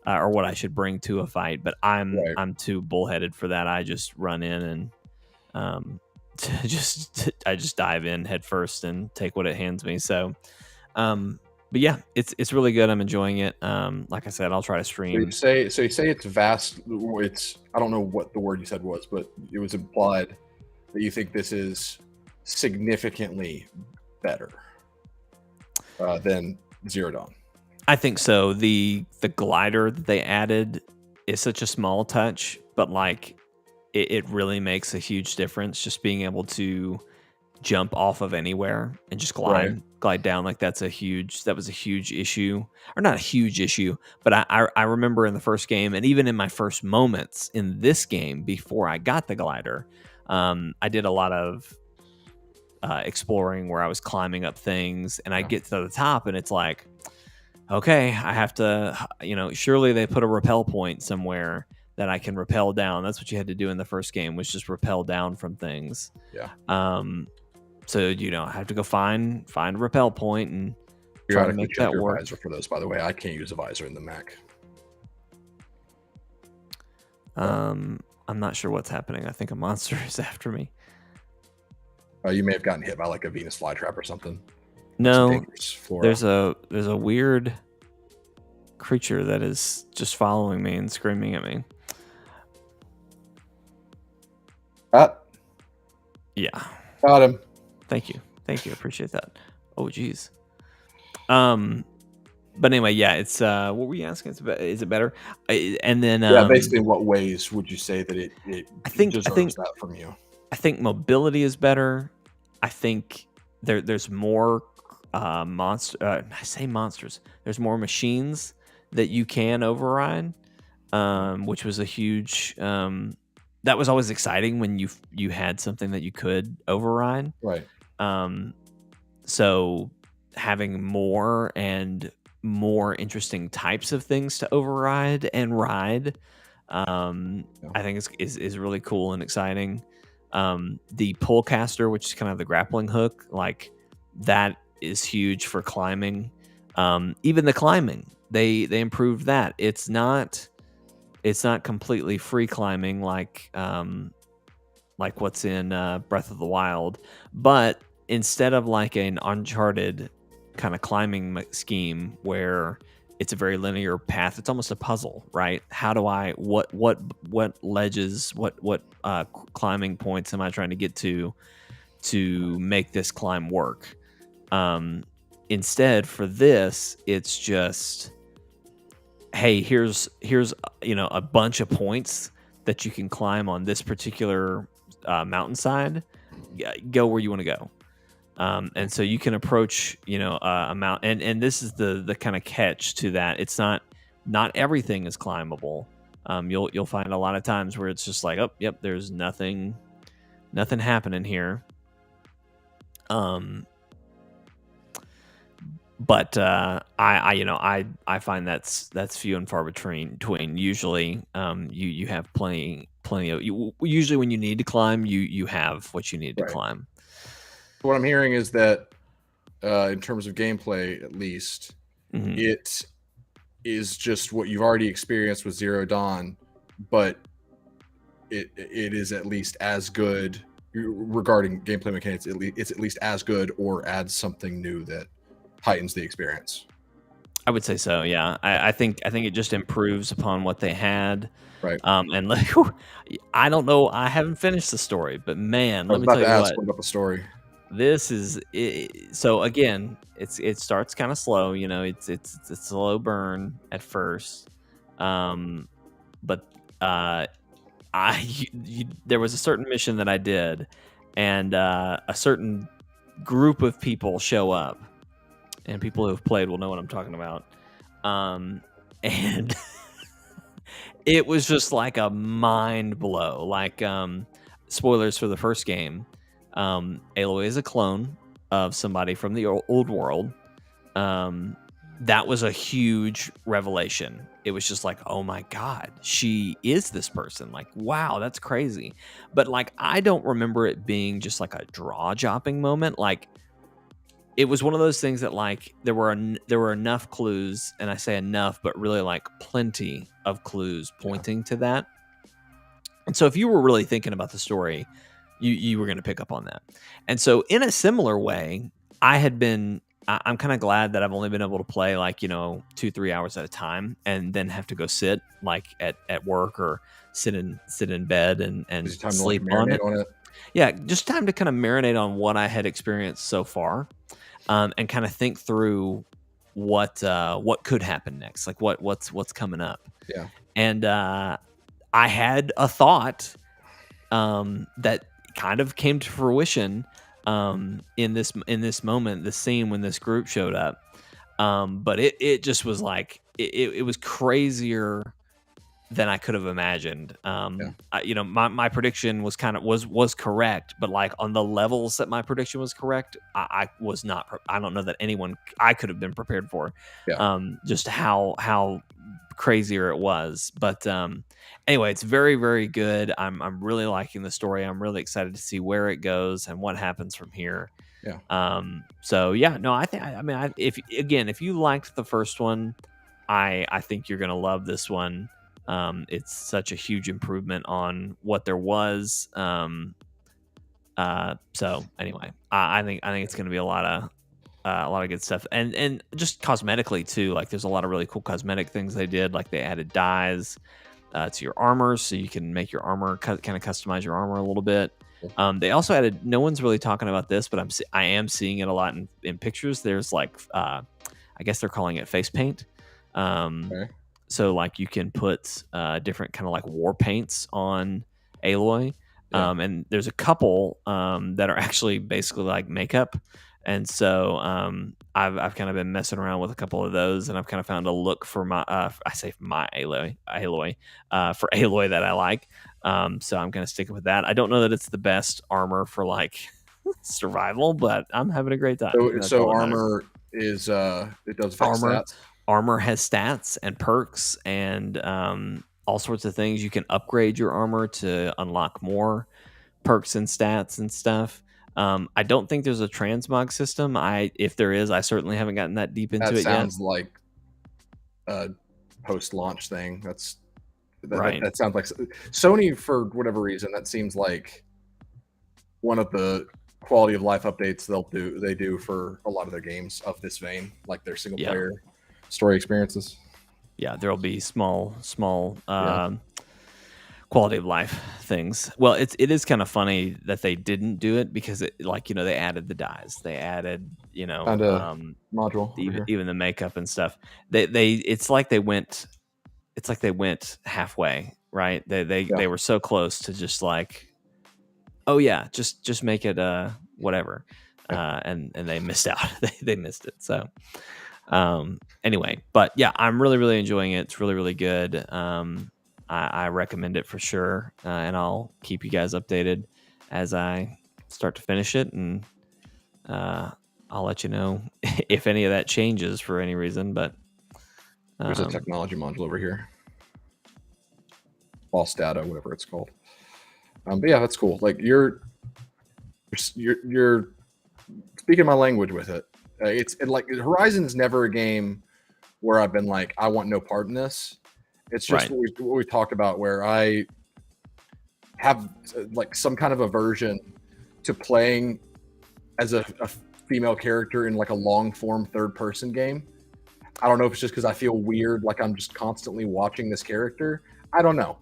or what I should bring to a fight. But I'm too bullheaded for that. I just run in and I just dive in head first and take what it hands me. So but yeah, it's really good. I'm enjoying it. Like I said, I'll try to stream. So you say it's vast. I don't know what the word you said was, but it was implied that you think this is significantly better than Zero Dawn. I think so. The glider that they added is such a small touch, but like it really makes a huge difference. Just being able to jump off of anywhere and just glide down, like that was a huge issue, or not a huge issue, but I remember in the first game, and even in my first moments in this game before I got the glider, I did a lot of exploring where I was climbing up things, and I get to the top and it's like, okay, I have to, surely they put a rappel point somewhere that I can rappel down. That's what you had to do in the first game, was just rappel down from things. So I have to go find a rappel point and try to make that work. Visor for those, by the way, I can't use a visor in the Mac. I'm not sure what's happening. I think a monster is after me. You may have gotten hit by like a Venus flytrap or something. No, there's a weird creature that is just following me and screaming at me. Yeah. Got him. Thank you. Appreciate that. Oh, geez. But anyway, yeah, it's what were you asking? Is it better? And then basically, in what ways would you say that it I think that from you? I think mobility is better. I think there's more I say monsters. There's more machines that you can override, which was a huge. That was always exciting when you had something that you could override. Right. So having more and more interesting types of things to override and ride, I think is really cool and exciting. The pull caster, which is kind of the grappling hook, like that is huge for climbing. Even the climbing, they improved that. It's not completely free climbing like what's in Breath of the Wild, but instead of like an Uncharted kind of climbing scheme where it's a very linear path, it's almost a puzzle, right? How do I what ledges, what climbing points am I trying to get to make this climb work? Instead, for this, it's just, hey, here's a bunch of points that you can climb on this particular mountainside. Go where you want to go. And so you can approach, a mountain, and this is the kind of catch to that. It's not everything is climbable. You'll find a lot of times where it's just like, oh, yep, there's nothing happening here. But I find that's few and far between. Usually, you have plenty of. Usually, when you need to climb, you have what you need to climb. What I'm hearing is that, in terms of gameplay, at least, it is just what you've already experienced with Zero Dawn, but it is at least as good regarding gameplay mechanics. It's at least as good, or adds something new that heightens the experience. I would say so. Yeah, I think it just improves upon what they had. Right. And like, I don't know. I haven't finished the story, but man, I let was me about tell to you ask what. what about the story. This is so again. It starts kind of slow. You know, it's a slow burn at first, but there was a certain mission that I did, and a certain group of people show up, and people who have played will know what I'm talking about. And it was just like a mind blow. Like, spoilers for the first game. Aloy is a clone of somebody from the old world. That was a huge revelation. It was just like, oh my God, she is this person. Like, wow, that's crazy. But like, I don't remember it being just like a jaw-dropping moment. Like, it was one of those things that like there were enough clues, and I say enough, but really like plenty of clues pointing to that. And so if you were really thinking about the story, you were going to pick up on that. And so in a similar way, I'm kind of glad that I've only been able to play like, 2-3 hours at a time, and then have to go sit like at work or sit in bed and sleep on it. Yeah, just time to kind of marinate on what I had experienced so far, and kind of think through what could happen next, like what's coming up. Yeah. And I had a thought that kind of came to fruition in this moment, the scene when this group showed up. But it just was like it was crazier than I could have imagined. My prediction was was correct, but like on the levels that my prediction was correct, I was not. I don't know that I could have been prepared for. Yeah. Just how crazier it was. But anyway, it's very, very good. I'm really liking the story. I'm really excited to see where it goes and what happens from here. Yeah. So yeah, no, if you liked the first one, I think you're gonna love this one. It's such a huge improvement on what there was. So anyway, I think it's going to be a lot of good stuff, and just cosmetically too. Like, there's a lot of really cool cosmetic things they did. Like, they added dyes to your armor, so you can make your armor kind of customize your armor a little bit. They also added. No one's really talking about this, but I am seeing it a lot in pictures. There's like, I guess they're calling it face paint. Okay. So like you can put different kind of like war paints on Aloy. Yeah. And there's a couple that are actually basically like makeup. And so I've kind of been messing around with a couple of those, and I've kind of found a look for my my Aloy for Aloy that I like. So I'm going to stick with that. I don't know that it's the best armor for like survival, but I'm having a great time. So armor is it does affect stats. Armor has stats and perks and all sorts of things. You can upgrade your armor to unlock more perks and stats and stuff. I don't think there's a transmog system. If there is, I certainly haven't gotten that deep into it yet. That sounds like a post-launch thing. Right. That sounds like Sony, for whatever reason, that seems like one of the quality of life updates they do for a lot of their games of this vein, like their single player story experiences. Yeah, there'll be small quality of life things. Well, it is kind of funny that they didn't do it, because they added the dyes, they added module, even the makeup and stuff. It's like they went halfway, right? They were so close to just like, oh yeah, just make it whatever, and they missed out. they missed it. So anyway, but yeah, I'm really, really enjoying it. It's really, really good. I recommend it for sure, and I'll keep you guys updated as I start to finish it, and I'll let you know if any of that changes for any reason. But there's a technology module over here, Lost Data, whatever it's called. But yeah, that's cool. Like you're speaking my language with it. It's like Horizon's never a game where I've been like, I want no part in this. It's just what we talked about, where I have like some kind of aversion to playing as a female character in like a long form third person game. I don't know if it's just because I feel weird, like I'm just constantly watching this character. I don't know.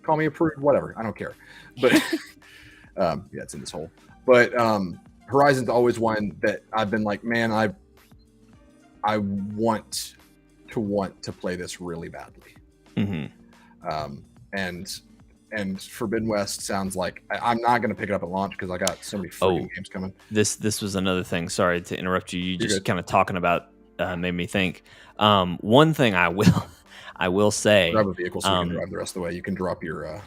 Call me a prude, whatever. I don't care. But yeah, it's in this hole. But Horizon's always one that I've been like, man, I want to play this really badly. Mm-hmm. And Forbidden West sounds like I'm not going to pick it up at launch because I got so many freaking games coming. This was another thing. Sorry to interrupt you. You just kind of talking about made me think. One thing I will say. Grab a vehicle so you can drive the rest of the way. You can drop your.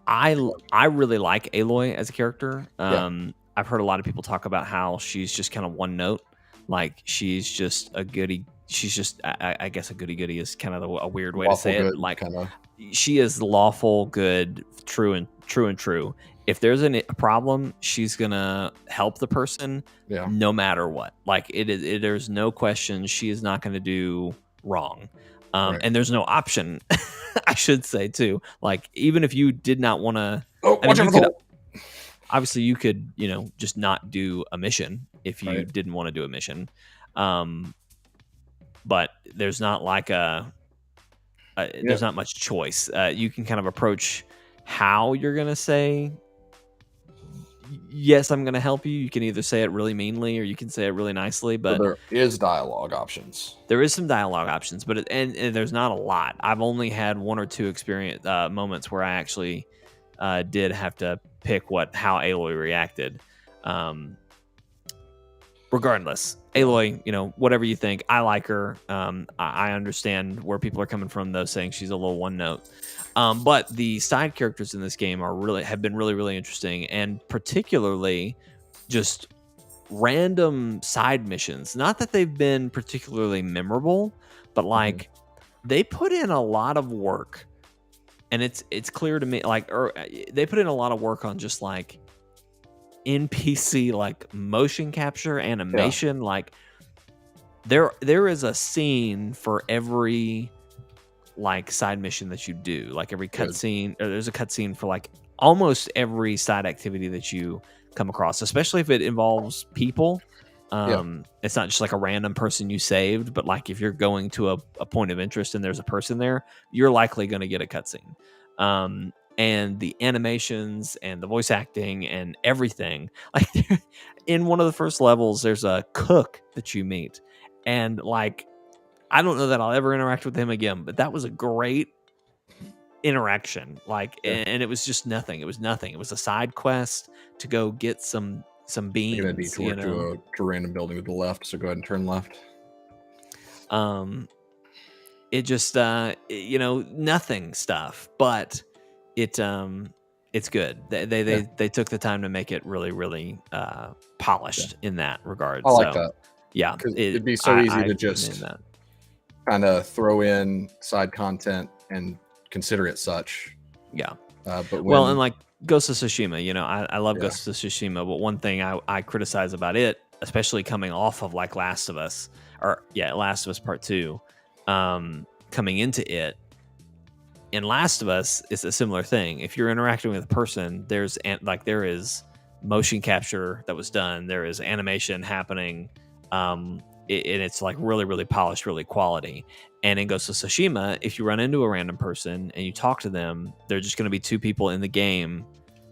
I really like Aloy as a character. I've heard a lot of people talk about how she's just kind of one note, like she's just a goody. She's just, I guess, a goody is kind of a weird way lawful to say good, it. Like kinda. She is lawful good, true and true. If there's a problem, she's gonna help the person, no matter what. Like there's no question she is not going to do wrong. And there's no option, I should say too. Like even if you did not want to, obviously you could, just not do a mission if you didn't want to do a mission. But there's not like there's not much choice. You can kind of approach how you're gonna say, yes, I'm gonna help you. You can either say it really meanly or you can say it really nicely. But there is dialogue options. There is some dialogue options, but and there's not a lot. I've only had one or two experience moments where I actually did have to pick how Aloy reacted. Regardless, Aloy, whatever you think, I like her. I understand where people are coming from, though, saying she's a little one note. But the side characters in this game have been really, really interesting, and particularly just random side missions. Not that they've been particularly memorable, but like they put in a lot of work, and it's clear to me, they put in a lot of work on just like NPC, like motion capture, animation. Like there is a scene for every like side mission that you do, like every cutscene, or there's a cutscene for like almost every side activity that you come across, especially if it involves people. It's not just like a random person you saved, but like if you're going to a point of interest and there's a person there, you're likely going to get a cutscene. And the animations and the voice acting and everything, like in one of the first levels, there's a cook that you meet, and like I don't know that I'll ever interact with him again, but that was a great interaction. Like, and it was just nothing. It was nothing. It was a side quest to go get some beans. You're gonna detour to a random building to the left, so go ahead and turn left. It just nothing stuff, but it's good. They took the time to make it really, really polished in that regard. I like that. Yeah, it'd be so easy to just kind of throw in side content and consider it such. Yeah. But and like Ghost of Tsushima, I love Ghost of Tsushima, but one thing I criticize about it, especially coming off of like Last of Us Part 2, coming into it, in Last of Us, it's a similar thing. If you're interacting with a person, there is motion capture that was done, there is animation happening, and it's like really, really polished, really quality. And in Ghost of Tsushima, if you run into a random person and you talk to them, they're just going to be two people in the game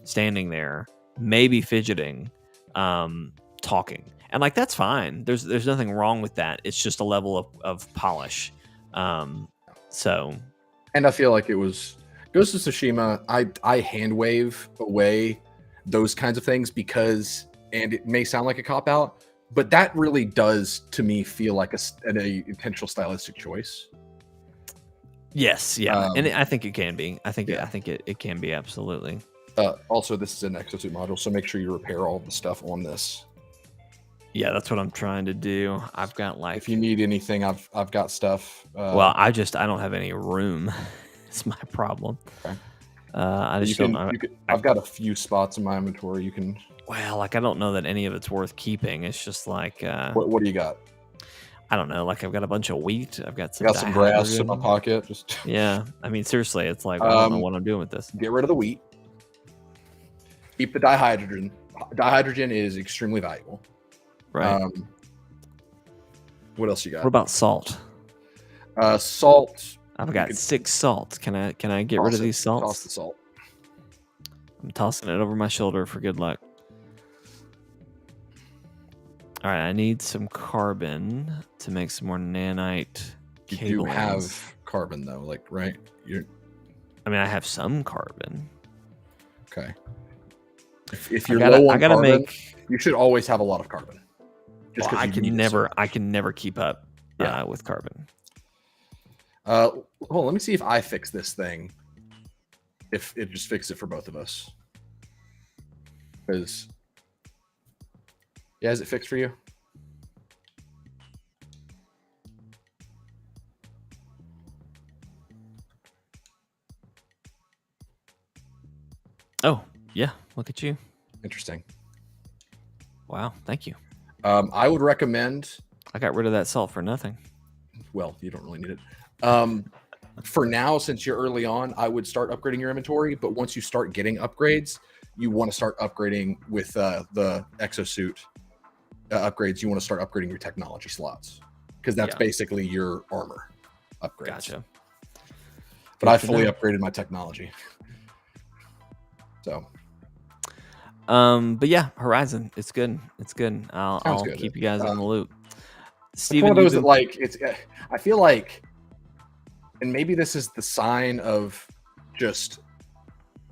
standing there, maybe fidgeting, talking, and like that's fine. There's nothing wrong with that. It's just a level of polish. And I feel like it was Ghost of Tsushima. I hand wave away those kinds of things because, and it may sound like a cop out, but that really does to me feel like a intentional stylistic choice. Yes, yeah, and I think it can be. I think it can be, absolutely. Also, this is an exosuit module, so make sure you repair all the stuff on this. Yeah, that's what I'm trying to do. I've got like, if you need anything, I've got stuff. I don't have any room. It's my problem. Okay. I've got a few spots in my inventory. You can. Well, like I don't know that any of it's worth keeping. It's just like. What do you got? I don't know. Like I've got a bunch of wheat. I've got some grass in my pocket. Just. Yeah, I mean seriously, it's like I don't know what I'm doing with this. Get rid of the wheat. Keep the dihydrogen. Dihydrogen is extremely valuable. Right. What else you What got? about salt? Salt. I've got 6 salts. Can I get rid of these salts? Toss the salt. I'm tossing it over my shoulder for good luck. All right, I need some carbon to make some more nanite cablings. You do have carbon though, like, right? I mean, I have some carbon. Okay. If you're low on carbon, you should always have a lot of carbon. Just because I can never keep up with carbon. Hold on, let me see if I fix this thing. If it just fixes it for both of us. Because is it fixed for you? Oh, yeah. Look at you. Interesting. Wow, thank you. I would recommend... I got rid of that salt for nothing. Well, you don't really need it. For now, since you're early on, I would start upgrading your inventory. But once you start getting upgrades, you want to start upgrading with the exosuit upgrades. You want to start upgrading your technology slots because that's basically your armor upgrades. Gotcha. But I fully upgraded my technology. So, but yeah, Horizon, it's good. It's good. I'll keep you guys in the loop. Steven, one of those that like it's. I feel like, and maybe this is the sign of just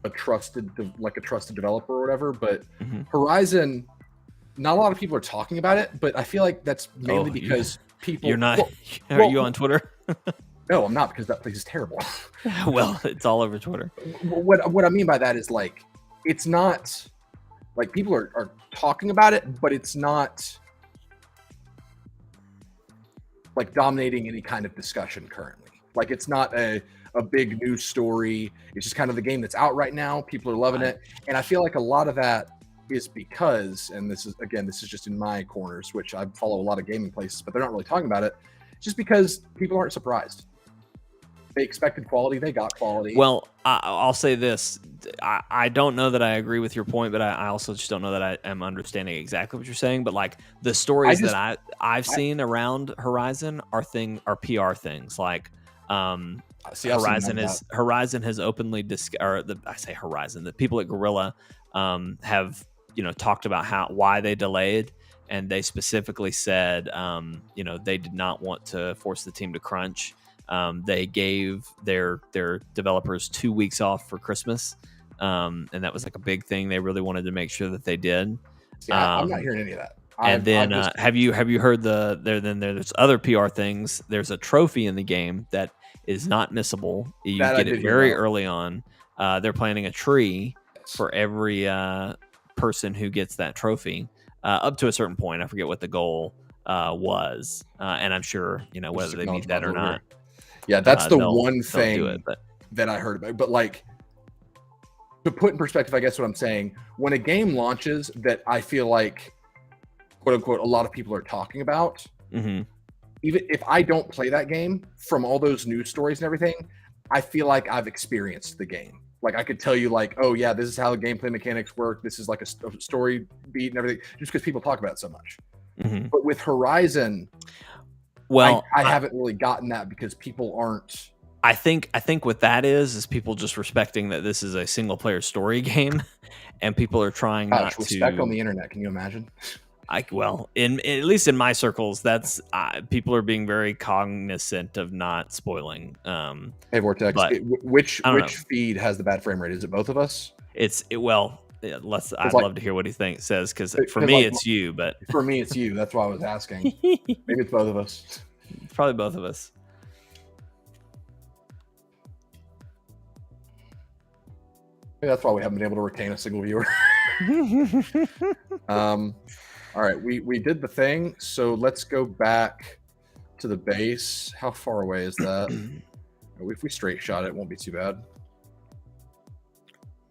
a trusted developer or whatever. But Horizon, not a lot of people are talking about it. But I feel like that's mainly because people. You're not. Are you on Twitter? No, I'm not, because that place is terrible. Well, it's all over Twitter. What I mean by that is, like, it's not like people are talking about it, but it's not like dominating any kind of discussion currently. Like, it's not a big news story. It's just kind of the game that's out right now. People are loving it. And I feel like a lot of that is because, and this is just in my corners, which I follow a lot of gaming places, but they're not really talking about it. Just because people aren't surprised. They expected quality. They got quality. Well, I'll say this. I don't know that I agree with your point, but I also just don't know that I am understanding exactly what you're saying. But like the stories that I've seen around Horizon are PR things. Like Horizon has openly the people at Guerrilla have talked about why they delayed. And they specifically said, they did not want to force the team to crunch. They gave their developers 2 weeks off for Christmas, and that was like a big thing. They really wanted to make sure that they did. I'm not hearing any of that. Have you heard there's other PR things. There's a trophy in the game that is not missable. You get it very early on. They're planting a tree for every person who gets that trophy. Up to a certain point. I forget what the goal was, and I'm sure whether they meet that or not. Yeah, that's the one thing that I heard about. But like, to put in perspective, I guess what I'm saying, when a game launches that I feel like, quote unquote, a lot of people are talking about, even if I don't play that game, from all those news stories and everything, I feel like I've experienced the game. Like, I could tell you, like, oh yeah, this is how the gameplay mechanics work. This is like a story beat and everything, just because people talk about it so much. But with Horizon, well, I haven't really gotten that because people aren't. I think what that is people just respecting that this is a single player story game, and people are trying not to respect on the internet. Can you imagine? At least in my circles, that's people are being very cognizant of not spoiling. Hey Vortex, which feed has the bad frame rate? Is it both of us? I'd love to hear what he says, because for me it's you, but for me it's you. That's why I was asking. Maybe it's both of us. It's probably both of us. Maybe that's why we haven't been able to retain a single viewer. All right, we did the thing, so let's go back to the base. How far away is that? If we straight shot it, won't be too bad.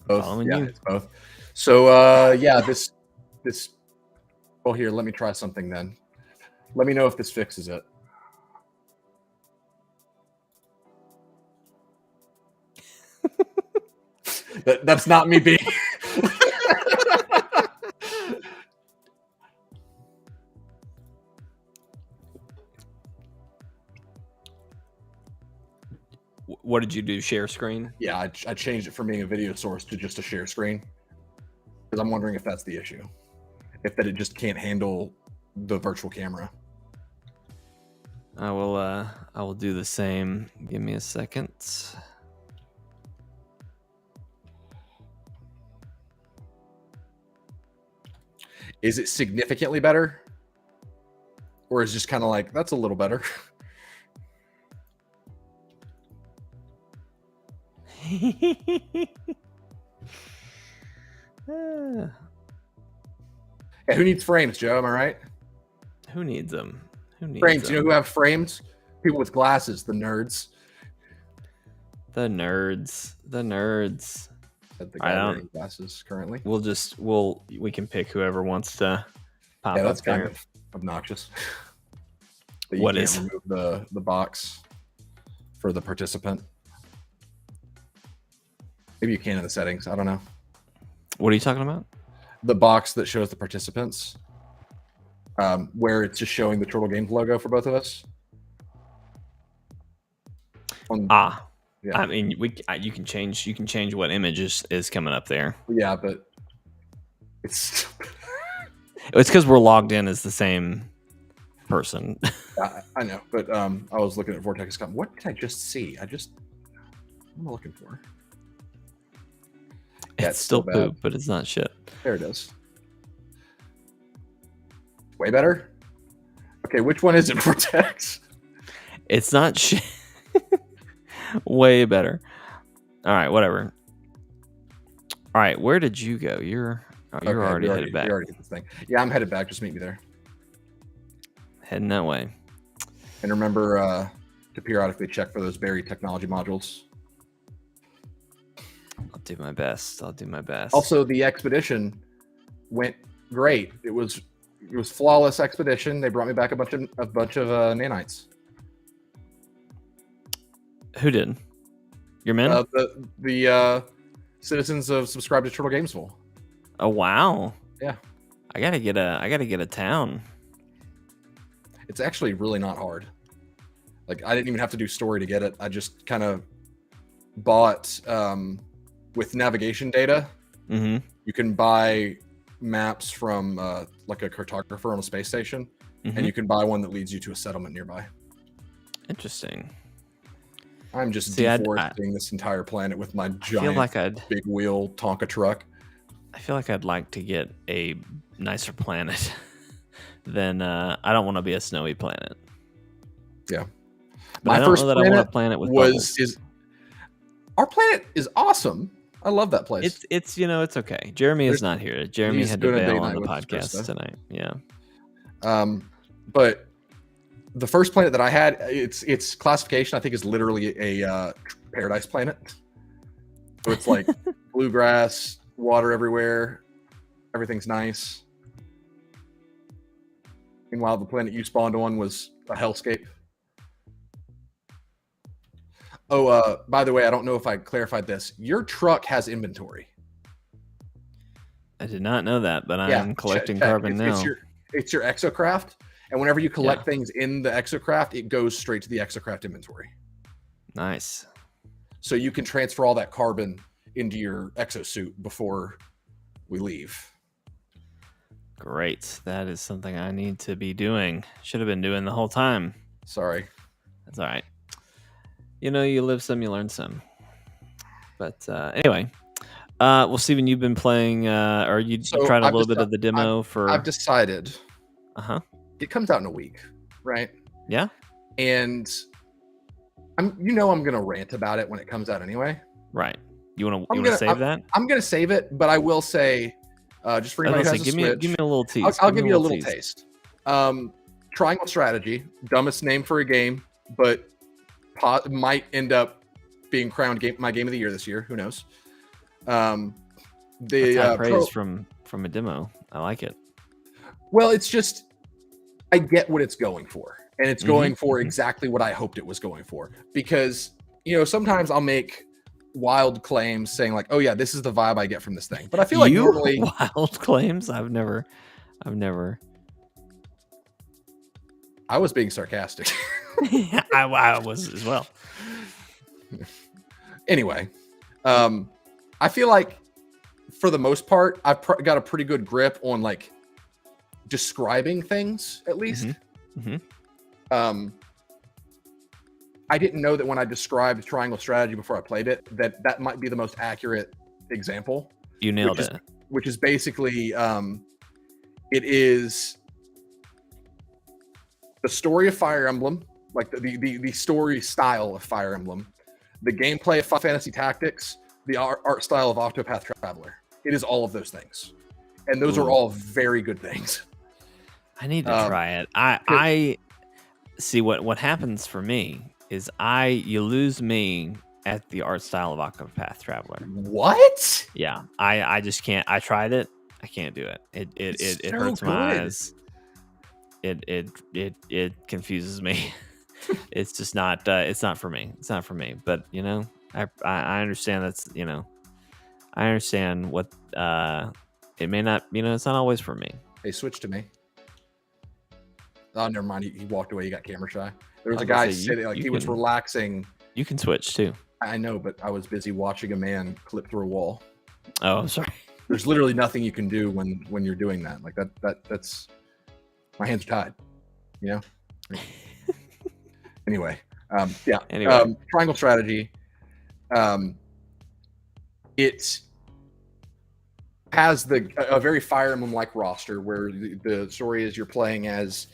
Both, it's both. So this. Well, here, let me try something then. Let me know if this fixes it. That's not me being. What did you do? Share screen? Yeah, I changed it from being a video source to just a share screen because I'm wondering if that's the issue, if that it just can't handle the virtual camera. I will do the same. Give me a second. Is it significantly better? Or is it just kind of like, that's a little better? Yeah, who needs frames, Joe? Am I right? Who needs them? Who needs frames? Them? You know who have frames? People with glasses, the nerds. The nerds. The guy wearing glasses currently. We can pick whoever wants to pop up that's there. kind of obnoxious. But What can't is? remove the box for the participant? Maybe you can in the settings. I don't know. What are you talking about? The box that shows the participants, where it's just showing the Chortle Games logo for both of us. Yeah. I mean, you can change what image is coming up there. Yeah, but it's because we're logged in as the same person. I know, but I was looking at Vortex. What did I just see? What am I looking for? It's still poop, but it's not shit. There it is. Way better? Okay, which one is it, Vortex? It's not shit. Way better. All right, whatever. All right, where did you go? You're already headed back. You already did this thing. Yeah, I'm headed back. Just meet me there. Heading that way. And remember to periodically check for those buried technology modules. I'll do my best. Also, the expedition went great. It was flawless expedition. They brought me back a bunch of nanites. Who did? Your men? The citizens of Subscribe to Chortle Gamesville. Oh wow! Yeah, I gotta get a town. It's actually really not hard. Like I didn't even have to do story to get it. I just kind of bought with navigation data. Mm-hmm. You can buy maps from like a cartographer on a space station, and you can buy one that leads you to a settlement nearby. Interesting. I'm just deforesting this entire planet with my giant big wheel Tonka truck. I feel like I'd like to get a nicer planet than I don't want to be a snowy planet. Yeah. But I don't know that I want a planet with bubbles. Our planet is awesome. I love that place. It's it's okay. Jeremy is not here. Jeremy had to bail on the podcast tonight. Yeah. But the first planet that I had, its classification I think is literally a paradise planet. So it's like bluegrass, water everywhere, everything's nice. Meanwhile, the planet you spawned on was a hellscape. Oh, by the way, I don't know if I clarified this. Your truck has inventory. I did not know that, but I'm collecting carbon now. It's your exocraft, and whenever you collect things in the exocraft, it goes straight to the exocraft inventory. Nice. So you can transfer all that carbon into your exosuit before we leave. Great. That is something I need to be doing. Should have been doing the whole time. Sorry. That's all right. You live some, you learn some. But anyway, well, Steven, you've been playing, or you tried a little bit of the demo for. I've decided. It comes out in a week, right? Yeah. And I'm gonna rant about it when it comes out anyway. Right. You want to save that? I'm gonna save it, but I will say, just for anybody who has a Switch, give me a little tease. I'll give you a little taste. Triangle Strategy, dumbest name for a game, but might end up being crowned my game of the year this year. Who knows? Praise from a demo. I like it. Well, it's just I get what it's going for, and it's going for exactly what I hoped it was going for. Because sometimes I'll make wild claims saying like, "Oh yeah, this is the vibe I get from this thing," but I feel like normally wild claims. I've never. I was being sarcastic. I was as well. Anyway, I feel like for the most part, I've got a pretty good grip on like describing things, at least. I didn't know that when I described Triangle Strategy before I played it, that might be the most accurate example. You nailed it. Which is basically, it is the story of Fire Emblem, like the story style of Fire Emblem, the gameplay of Final Fantasy Tactics, the art style of Octopath Traveler. It is all of those things, and those are all very good things. I need to try it. I see what happens for me is you lose me at the art style of Octopath Traveler. What? Yeah, I just can't. I tried it. I can't do it. It hurts my eyes. It confuses me. It's just not. It's not for me. It's not for me. But I understand that's I understand what it may not. It's not always for me. Hey, switch to me. Oh, never mind. He walked away. He got camera shy. There was a guy sitting like he was relaxing. You can switch too. I know, but I was busy watching a man clip through a wall. Oh, I'm sorry. There's literally nothing you can do when you're doing that. Like that's my hands are tied. Anyway, Triangle Strategy. It has a very Fire Emblem-like roster where the story is you're playing as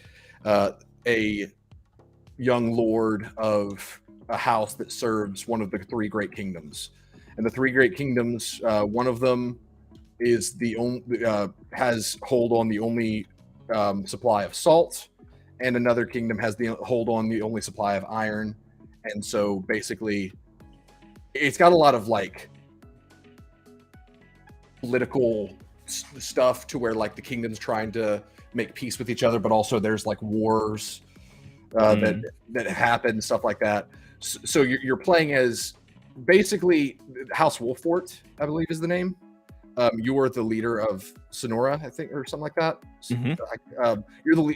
a young lord of a house that serves one of the three great kingdoms. And the three great kingdoms, one of them is the only has hold on the only supply of salt, and another kingdom has the hold on the only supply of iron. And so basically, it's got a lot of like political stuff to where like the kingdom's trying to make peace with each other, but also there's like wars that happen, stuff like that. So you're playing as basically House Wolfort, I believe is the name. You are the leader of Sonora, I think, or something like that.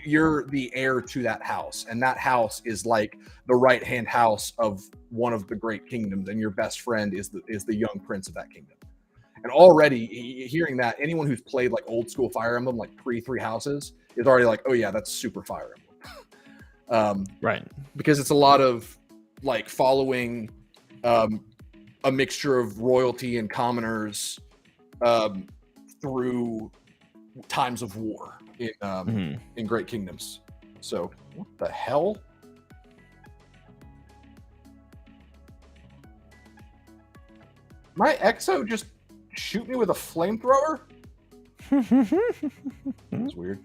You're the heir to that house, and that house is like the right-hand house of one of the great kingdoms, and your best friend is the young prince of that kingdom. And already hearing that, anyone who's played like old school Fire Emblem, like pre-Three Houses, is already like, oh yeah, that's super Fire Emblem. Right. Because it's a lot of like following a mixture of royalty and commoners through times of war in great kingdoms. So what the hell? My Exo just shoot me with a flamethrower? That's weird.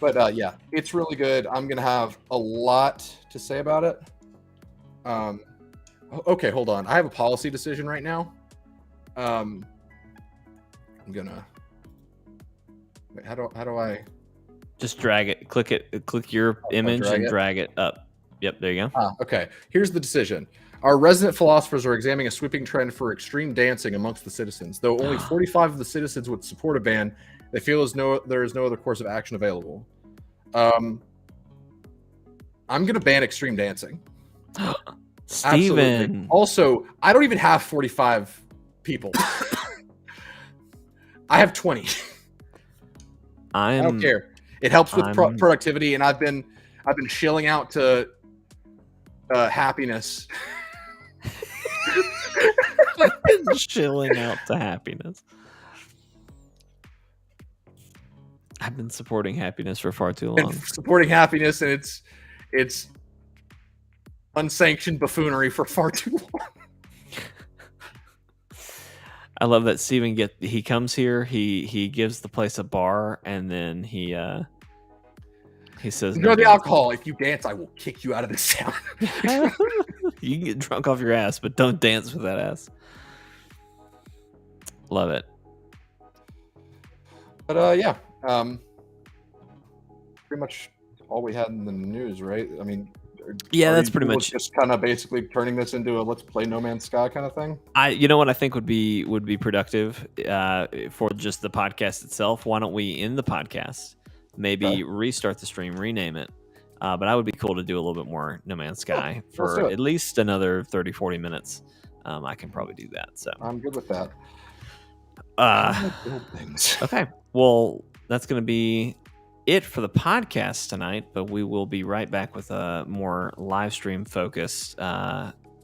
But yeah, it's really good. I'm gonna have a lot to say about it. Okay, hold on. I have a policy decision right now. I'm gonna wait. How do I just drag it? Click your image and drag it up. Yep, there you go. Okay. Here's the decision. Our resident philosophers are examining a sweeping trend for extreme dancing amongst the citizens. Though only 45 of the citizens would support a ban, they feel there is no other course of action available. I'm going to ban extreme dancing. Steven. Absolutely. Also, I don't even have 45 people. I have 20. I don't care. It helps with productivity, and I've been shilling out to happiness. I've been shilling out to happiness. I've been supporting happiness for far too long. Supporting happiness, and it's unsanctioned buffoonery for far too long. I love that Steven he comes here, he gives the place a bar, and then he says, "Enjoy the alcohol. If you dance, I will kick you out of this town." You can get drunk off your ass, but don't dance with that ass. Love it. But yeah, pretty much all we had in the news, right? I mean, yeah, that's pretty much just kind of basically turning this into a let's play No Man's Sky kind of thing. You know what I think would be productive for just the podcast itself. Why don't we end the podcast? Maybe restart the stream, rename it. But I would be cool to do a little bit more No Man's Sky for at least another 30, 40 minutes. I can probably do that. So I'm good with that. Okay. Well, that's going to be it for the podcast tonight, but we will be right back with a more live stream focused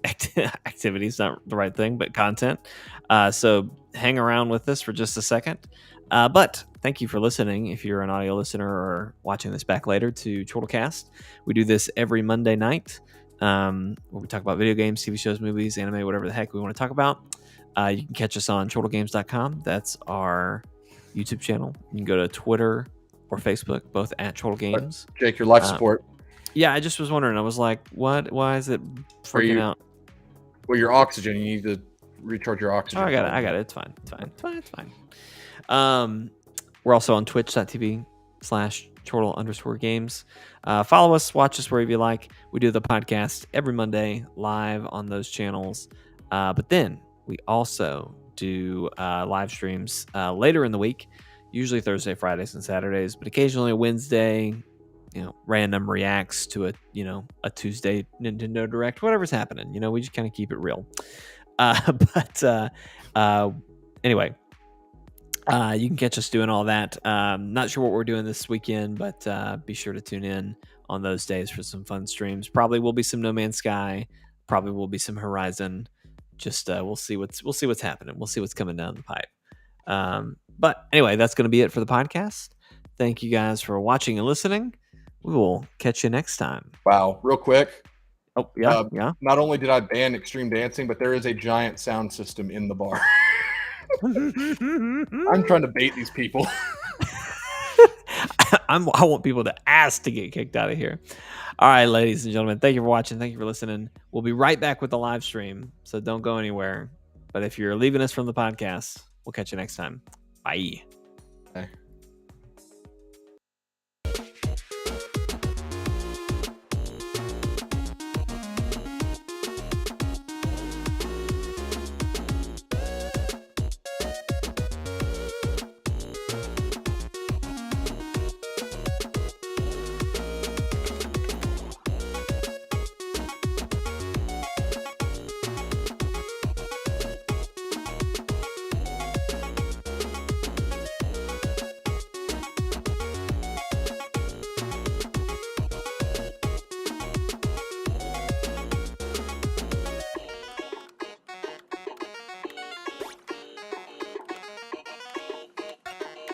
activities, not the right thing, but content. So hang around with us for just a second. But thank you for listening. If you're an audio listener or watching this back later to Chortlecast, we do this every Monday night where we talk about video games, TV shows, movies, anime, whatever the heck we want to talk about. You can catch us on chortlegames.com. That's our YouTube channel. You can go to Twitter or Facebook, both at Chortle Games. Jake, your life support. Yeah, I just was wondering. I was like, what? Why is it freaking out? Well, your oxygen. You need to recharge your oxygen. Oh, I got it. It's fine. It's fine. We're also on twitch.tv/Chortle_games. Follow us, watch us wherever you like. We do the podcast every Monday live on those channels. But then we also do live streams later in the week, usually Thursday, Fridays, and Saturdays, but occasionally a Wednesday. Random reacts to a Tuesday Nintendo Direct, whatever's happening. We just kind of keep it real. Anyway, you can catch us doing all that. Not sure what we're doing this weekend, but be sure to tune in on those days for some fun streams. Probably will be some No Man's Sky. Probably will be some Horizon. Just we'll see what's happening. We'll see what's coming down the pipe. But anyway, that's going to be it for the podcast. Thank you guys for watching and listening. We will catch you next time. Wow, real quick. Oh, yeah, yeah. Not only did I ban extreme dancing, but there is a giant sound system in the bar. I'm trying to bait these people. I want people to ask to get kicked out of here. All right, ladies and gentlemen, thank you for watching. Thank you for listening. We'll be right back with the live stream, so don't go anywhere. But if you're leaving us from the podcast, we'll catch you next time. Bye. Okay.